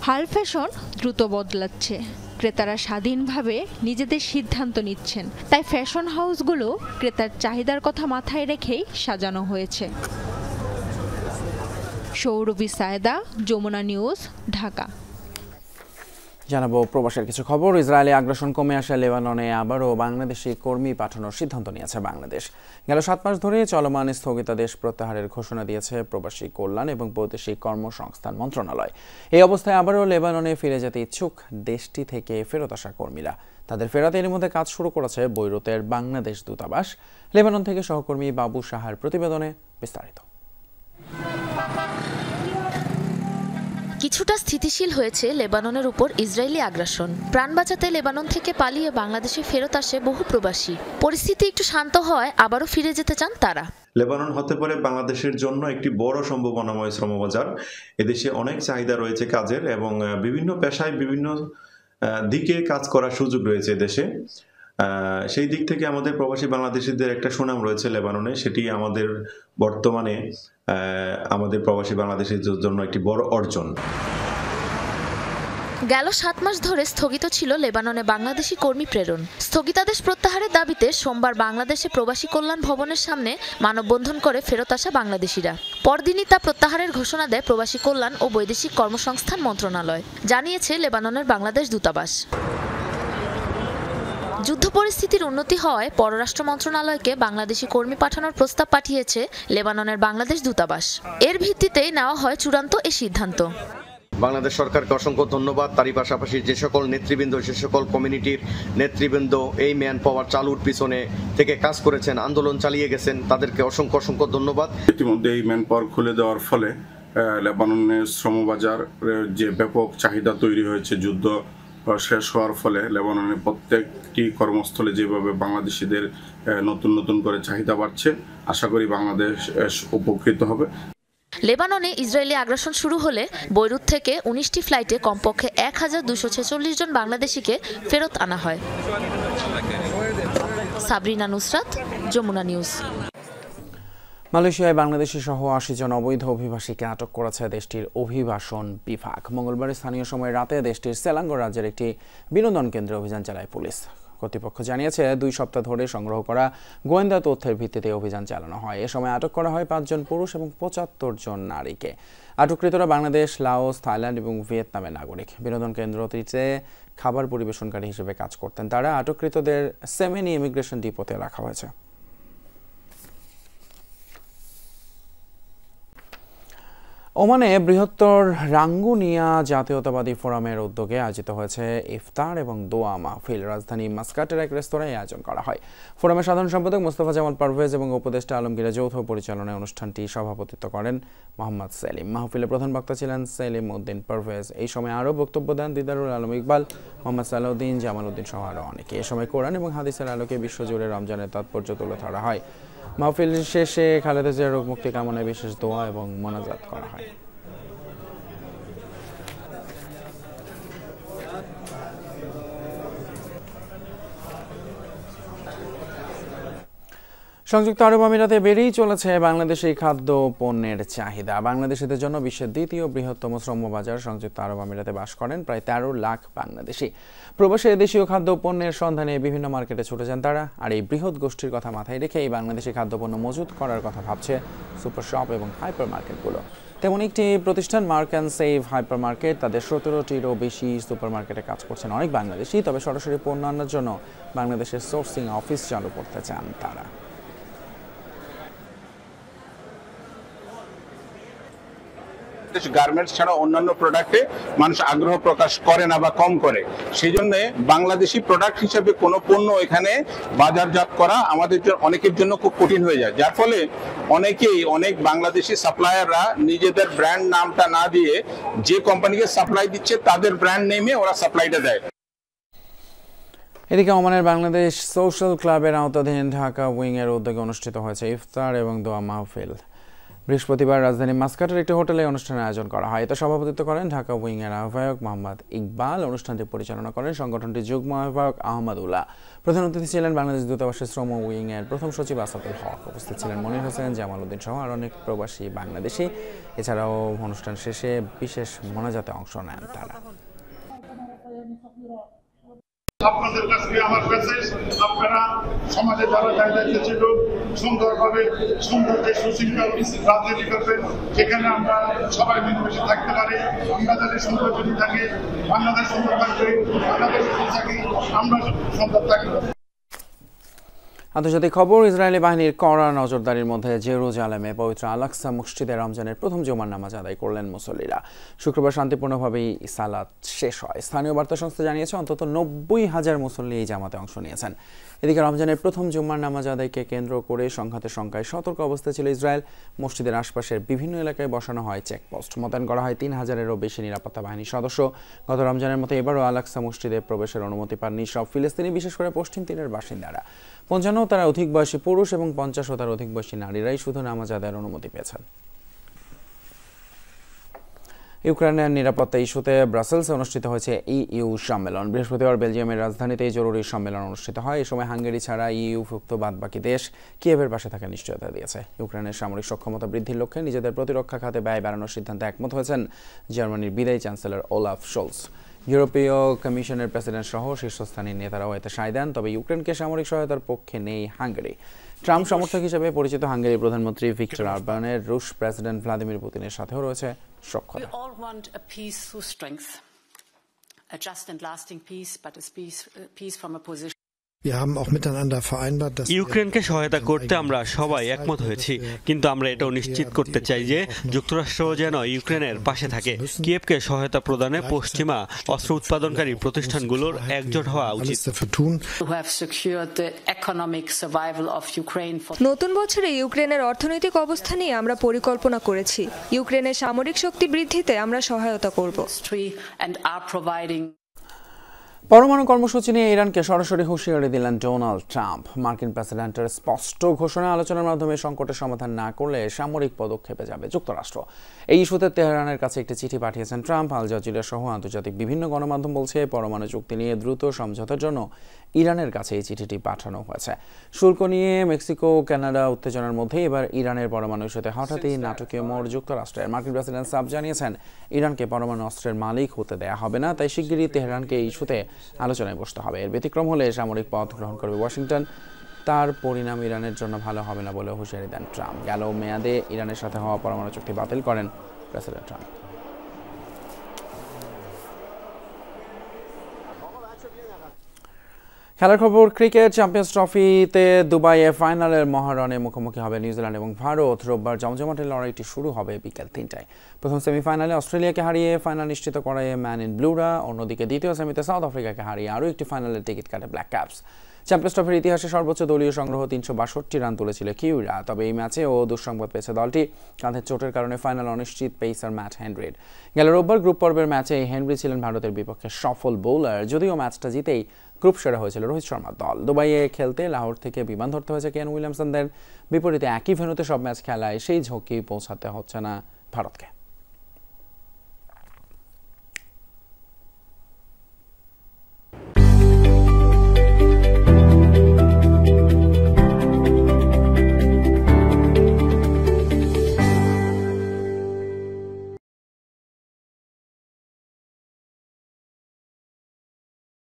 হাল ফ্যাশন দ্রুত বদলাচ্ছে, ক্রেতারা স্বাধীনভাবে নিজেদের সিদ্ধান্ত নিচ্ছেন। তাই ফ্যাশন হাউসগুলো ক্রেতার চাহিদার কথা মাথায় রেখেই সাজানো হয়েছে। সৌরভী সায়দা, যমুনা নিউজ, ঢাকা। জানাবো প্রবাসের কিছু খবর। ইসরায়েলি আগ্রাসন কমে আসা লেবাননে আবারও বাংলাদেশি কর্মী পাঠানোর সিদ্ধান্ত নিয়েছে বাংলাদেশ। গেল 7 মাস ধরে চলমান স্থগিতাদেশ প্রত্যাহারের ঘোষণা দিয়েছে প্রবাসী কল্যাণ এবং বৈদেশিক কর্মসংস্থান মন্ত্রণালয়। এই অবস্থায় আবারও লেবাননে ফিরে যেতে ইচ্ছুক দেশটি থেকে ফেরত আসা কর্মীরা তাদের ফেরাতে এর মধ্যে কাজ শুরু করেছে বৈরুতের বাংলাদেশ দূতাবাস। লেবানন থেকে সহকর্মী বাবু সাহার প্রতিবেদনে বিস্তারিত। কিছুটা স্থিতিশীল হয়েছে লেবাননের উপর ইসরায়েলি আগ্রাসন। প্রাণ বাঁচাতে লেবানন থেকে পালিয়ে বাংলাদেশে ফেরত আসে বহু প্রবাসী। পরিস্থিতি একটু শান্ত হওয়ায় আবারও ফিরে যেতে চান তারা। লেবানন হতে পারে বাংলাদেশের জন্য একটি বড় সম্ভাবনাময় শ্রমবাজার। এদেশে অনেক চাহিদা রয়েছে কাজের এবং বিভিন্ন পেশায় বিভিন্ন দিকে কাজ করার সুযোগ রয়েছে দেশে। সেই দিক থেকে আমাদের প্রবাসী বাংলাদেশিদের একটা সুনাম রয়েছে লেবাননে, সেটি আমাদের বর্তমানে আমাদের প্রবাসী বাংলাদেশিদের জন্য একটি বড় অর্জন। গেল 7 মাস ধরে স্থগিত ছিল লেবাননে বাংলাদেশি কর্মী প্রেরণ। স্থগিতাদেশ প্রত্যাহারের দাবিতে সোমবার বাংলাদেশে প্রবাসী কল্যাণ ভবনের সামনে মানববন্ধন করে ফেরত আসা বাংলাদেশিরা। পরদিনই তা প্রত্যাহারের ঘোষণা দেয় প্রবাসী কল্যাণ ও বৈদেশিক কর্মসংস্থান মন্ত্রণালয়, জানিয়েছে লেবাননের বাংলাদেশ দূতাবাস। যুদ্ধ পরিস্থিতির উন্নতি হওয়ায় পররাষ্ট্র মন্ত্রণালয়কে বাংলাদেশি কর্মী পাঠানোর প্রস্তাব পাঠিয়েছে লেবাননের বাংলাদেশ দূতাবাস। এর ভিত্তিতেই নেওয়া হয় চূড়ান্ত এই সিদ্ধান্ত। বাংলাদেশ সরকারকে অসংখ্য ধন্যবাদ। তারই পাশাপাশি যে সকল নেতৃবৃন্দ, যে সকল কমিউনিটির নেতৃবৃন্দ এই ম্যান পাওয়ার চালুর পিছনে থেকে কাজ করেছেন, আন্দোলন চালিয়ে গেছেন, তাদেরকে অসংখ্য অসংখ্য ধন্যবাদ। ইতিমধ্যে এই ম্যান পাওয়ার খুলে দেওয়ার ফলে লেবাননের শ্রমবাজার যে ব্যাপক চাহিদা তৈরি হয়েছে, যুদ্ধ শেষ হওয়ার ফলে লেবাননের প্রত্যেকটি কর্মস্থলে যেভাবে বাংলাদেশিদের নতুন নতুন করে চাহিদা বাড়ছে, আশা করি বাংলাদেশ উপকৃত হবে। লেবাননে ইসরায়েলি আগ্রাসন শুরু হলে বৈরুত থেকে 19টি ফ্লাইটে কমপক্ষে 1246 জন বাংলাদেশিকে ফেরত আনা হয়। সাবরিনা নুসরাত, যমুনা নিউজ। মালয়েশিয়ায় বাংলাদেশি সহ 80 জন অবৈধ অভিবাসীকে আটক করেছে দেশটির অভিবাসন বিভাগ। মঙ্গলবার স্থানীয় সময় রাতে দেশটির সেলাঙ্গো রাজ্যের একটি বিনোদন কেন্দ্রে অভিযান চালায় পুলিশ। কর্তৃপক্ষ জানিয়েছে 2 সপ্তাহ ধরে সংগ্রহ করা গোয়েন্দা তথ্যের ভিত্তিতে অভিযান চালানো হয়। এ সময় আটক করা হয় 5 জন পুরুষ এবং 75 জন নারীকে। আটককৃতরা বাংলাদেশ, লাওস, থাইল্যান্ড এবং ভিয়েতনামের নাগরিক। বিনোদন কেন্দ্রটিতে খাবার পরিবেশনকারী হিসেবে কাজ করতেন তারা। আটককৃতদের সেমেনি ইমিগ্রেশন ডিপোতে রাখা হয়েছে। ওমানে বৃহত্তর রাঙ্গুনিয়া জাতীয়তাবাদী ফোরামের উদ্যোগে আয়োজিত হয়েছে ইফতার এবং দোয়া মাহফিল। রাজধানী মাস্কাটের এক রেস্তোরাঁয় আয়োজন করা হয়। ফোরামের সাধারণ সম্পাদক মোস্তফা জামাল পারভেজ এবং উপদেষ্টা আলমগীরের যৌথ পরিচালনায় অনুষ্ঠানটি সভাপতিত্ব করেন মোহাম্মদ সেলিম। মাহফিলে প্রধান বক্তা ছিলেন সেলিম উদ্দিন পারভেজ। এই সময় আরও বক্তব্য দেন দিদারুল আলম ইকবাল, মোহাম্মদ সালাউদ্দিন, জামাল উদ্দিন সহ আরও অনেকে। এ সময় কোরআন এবং হাদিসের আলোকে বিশ্বজুড়ে রমজানের তাৎপর্য তুলে ধরা হয়। মাহফিল শেষে খালেদা জিয়ার রোগ মুক্তি কামনায় বিশেষ দোয়া এবং মোনাজাত করা হয়। সংযুক্ত আরব আমিরাতে বেড়েই চলেছে বাংলাদেশি খাদ্য পণ্যের চাহিদা। বাংলাদেশিদের জন্য বিশ্বের দ্বিতীয় বৃহত্তম শ্রমবাজার সংযুক্ত আরব আমিরাতে বাস করেন প্রায় 13 লাখ বাংলাদেশি। প্রবাসে দেশীয় খাদ্য পণ্যের সন্ধানে বিভিন্ন মার্কেটে ছুটে যান তারা। আর এই বৃহৎ গোষ্ঠীর কথা মাথায় রেখে এই বাংলাদেশি খাদ্যপণ্য মজুত করার কথা ভাবছে সুপার শপ এবং হাইপার মার্কেটগুলো। তেমন একটি প্রতিষ্ঠান mark and save hyper market. তাদের 17টিরও বেশি সুপার মার্কেটে কাজ করছেন অনেক বাংলাদেশি। তবে সরাসরি পণ্য আনার জন্য বাংলাদেশের সোর্সিং অফিস চালু করতে চান তারা। গার্মেন্টস ছাড়া অন্যান্য প্রোডাক্টে মানুষ আগ্রহ প্রকাশ করে না বা কম করে, সেই জন্য বাংলাদেশি প্রোডাক্ট হিসেবে কোনো পণ্য এখানে বাজারজাত করা আমাদের অনেকের জন্য খুব কঠিন হয়ে যায়, যার ফলে অনেক বাংলাদেশি সাপ্লায়াররা নিজেদের ব্র্যান্ড নামটা না দিয়ে যে কোম্পানিকে সাপ্লাই দিচ্ছে তাদের ব্র্যান্ড নেমে ওরা সাপ্লাইটা দেয়। এদিকে ওমানের বাংলাদেশ সোশ্যাল ক্লাবের আওতাধীন ঢাকা উইং এর উদ্যোগে অনুষ্ঠিত হয়েছে ইফতার এবং দোয়া মাহফিল। বৃহস্পতিবার রাজধানী মাস্কাটের একটি হোটেলে অনুষ্ঠানের আয়োজন করা হয়। এতে সভাপতিত্ব করেন ঢাকা উইং এর আহ্বায়ক মোহাম্মদ ইকবাল। অনুষ্ঠানটি পরিচালনা করেন সংগঠনটির যুগ্ম আহ্বায়ক আহমদ উল্লাহ। প্রধান অতিথি ছিলেন বাংলাদেশ দূতাবাসের শ্রম উইং এর প্রথম সচিব আসাদুল হক। উপস্থিত ছিলেন মনির হোসেন, জামাল উদ্দিন সহ আর অনেক প্রবাসী বাংলাদেশি। এছাড়াও অনুষ্ঠান শেষে বিশেষ মোনাজাতে অংশ নেন তারা। আপনাদের কাছে আমার মেসেজ, আপনারা সমাজে যারা দায়িত্বে ছিল সুন্দরভাবে সুন্দর যে সুশৃঙ্খল রাজনীতি করবেন, যেখানে আমরা সবাই মিলেমিশে থাকতে পারি। আমরা যাতে সুন্দর যদি থাকে, বাংলাদেশ সুন্দর থাকবে, বাংলাদেশ সুন্দর থাকি, আমরা সুন্দর থাকবো। আন্তর্জাতিক খবর। ইসরায়েলি বাহিনীর কড়া নজরদারির মধ্যে জেরুজালেমে পবিত্র আল-আকসা মসজিদে রমজানের প্রথম জুমার নামাজ আদায় করলেন মুসল্লিরা। শুক্রবার শান্তিপূর্ণভাবেই সালাত শেষ হয়। স্থানীয় বার্তা সংস্থা জানিয়েছে অন্তত 90,000 মুসল্লি এই জামাতে অংশ নিয়েছেন। এদিকে রমজানের প্রথম জুম্মার নামাজ আদায়কে কেন্দ্র করে সংঘাতের শঙ্কায় সতর্ক অবস্থায় ছিল ইসরায়েল। মসজিদের আশপাশের বিভিন্ন এলাকায় বসানো হয় চেকপোস্ট। মোতায়েন করা হয় 3000-এরও বেশি নিরাপত্তা বাহিনীর সদস্য। গত রমজানের মতো এবারও আল-আকসা মসজিদে প্রবেশের অনুমতি পাননি সব ফিলিস্তিনি, বিশেষ করে পশ্চিম তীরের বাসিন্দারা। 55 ও তার অধিক বয়সী পুরুষ এবং 50 ও তার অধিক বয়সী নারীরাই শুধু নামাজ আদায়ের অনুমতি পেয়েছেন। ইউক্রেনের নিরাপত্তা ইস্যুতে ব্রাসেলসে অনুষ্ঠিত হয়েছে ইইউ সম্মেলন। বৃহস্পতিবার বেলজিয়ামের রাজধানীতে জরুরি সম্মেলন অনুষ্ঠিত হয়। এই সময় হাঙ্গেরি ছাড়া ইইউভুক্ত বাদবাকি দেশ কিয়েভের পাশে থাকার নিশ্চয়তা দিয়েছে। ইউক্রেনের সামরিক সক্ষমতা বৃদ্ধির লক্ষ্যে নিজেদের প্রতিরক্ষা খাতে ব্যয় বাড়ানোর সিদ্ধান্তে একমত হয়েছেন জার্মানির বিদায়ী চ্যান্সেলর ওলাফ শোলস। ইউরোপীয় কমিশনের প্রেসিডেন্ট সহ শীর্ষস্থানীয় নেতারাও এতে সায় দেন। তবে ইউক্রেনকে সামরিক সহায়তার পক্ষে নেই হাঙ্গেরি। ট্রাম্প সমর্থক হিসেবে পরিচিত হাঙ্গেরির প্রধানমন্ত্রী ভিক্টর অরবানের রুশ প্রেসিডেন্ট ভ্লাদিমির পুতিনের সাথেও রয়েছে সখ্যতা। ইউক্রেনকে সহায়তা করতে আমরা সবাই একমত হয়েছি, কিন্তু আমরা এটাও নিশ্চিত করতে চাই যে যুক্তরাষ্ট্র যেন ইউক্রেনের পাশে থাকে। কিয়েভকে সহায়তা প্রদানে পশ্চিমা অস্ত্র উৎপাদনকারী প্রতিষ্ঠানগুলোর একজোট হওয়া উচিত। নতুন বছরে ইউক্রেনের অর্থনৈতিক অবস্থা নিয়ে আমরা পরিকল্পনা করেছি। ইউক্রেনের সামরিক শক্তি বৃদ্ধিতে আমরা সহায়তা করব। পরমাণু কর্মসূচি নিয়ে ইরানকে সরাসরি হুঁশিয়ারি দিলেন ডোনাল্ড ট্রাম্প। মার্কিন প্রেসিডেন্টের স্পষ্ট ঘোষণা, আলোচনার মাধ্যমে সংকটের সমাধান না করলে সামরিক পদক্ষেপে যাবে যুক্তরাষ্ট্র। এই ইস্যুতে তেহরানের কাছে একটি চিঠি পাঠিয়েছেন ট্রাম্প। আল জাজিরা সহ আন্তর্জাতিক বিভিন্ন গণমাধ্যম বলছে পরমাণু চুক্তি নিয়ে দ্রুত সমঝোতার জন্য ইরানের কাছে এই চিঠিটি পাঠানো হয়েছে। শুল্ক নিয়ে মেক্সিকো কানাডা উত্তেজনার মধ্যে এবার ইরানের পরমাণু ইস্যুতে হঠাৎই নাটকীয় মোড় যুক্তরাষ্ট্রের। মার্কিন প্রেসিডেন্ট ট্রাম্প জানিয়েছেন ইরানকে পরমাণু অস্ত্রের মালিক হতে দেয়া হবে না, তাই শিগগিরই তেহরানকে এই ইস্যুতে আলোচনায় বসতে হবে। এর ব্যতিক্রম হলে সামরিক পথ গ্রহণ করবে ওয়াশিংটন। তার পরিণাম ইরানের জন্য ভালো হবে না বলে হুঁশিয়ারি দেন ট্রাম্প। গেল মেয়াদে ইরানের সাথে হওয়া পরমাণু চুক্তি বাতিল করেন প্রেসিডেন্ট ট্রাম্প। খেলার খবর। ক্রিকেট চ্যাম্পিয়ন্স ট্রফিতে দুবাইয়ে ফাইনালের মহারণে মুখোমুখি হবে নিউজিল্যান্ড এবং ভারত। রোববার জমজমাটের লড়াইটি শুরু হবে বিকেল 3টায়। প্রথম সেমিফাইনালে অস্ট্রেলিয়াকে হারিয়ে ফাইনাল নিশ্চিত করে ম্যান ইন ব্লুরা। অন্যদিকে দ্বিতীয় সেমিতে সাউথ আফ্রিকাকে হারিয়ে আরও একটি ফাইনালের টিকিট কাটে ব্ল্যাক ক্যাপস। চ্যাম্পিয়ন্স ট্রফির ইতিহাসে সর্বোচ্চ দলীয় সংগ্রহ 362 রান তুলেছিল কিউইরা। তবে এই ম্যাচেও দুঃসংবাদ পেয়েছে দলটি। কাঁধের চোটের কারণে ফাইনাল অনিশ্চিত পেসার ম্যাট হেনরির। গেল রোববার গ্রুপ পর্বের ম্যাচে হেনরি ছিলেন ভারতের বিপক্ষে সফল বোলার। যদিও ম্যাচটা জিতেই গ্রুপ সেরা হয়েছিল রোহিত শর্মার দল। দুবাইয়ে খেলতে লাহোর থেকে বিমান ধরতে হয়েছে কেন উইলিয়ামসনদের। বিপরীতে একই ভেন্যুতে সব ম্যাচ খেলায় সেই ঝুঁকি পৌঁছাতে হচ্ছে না ভারতকে।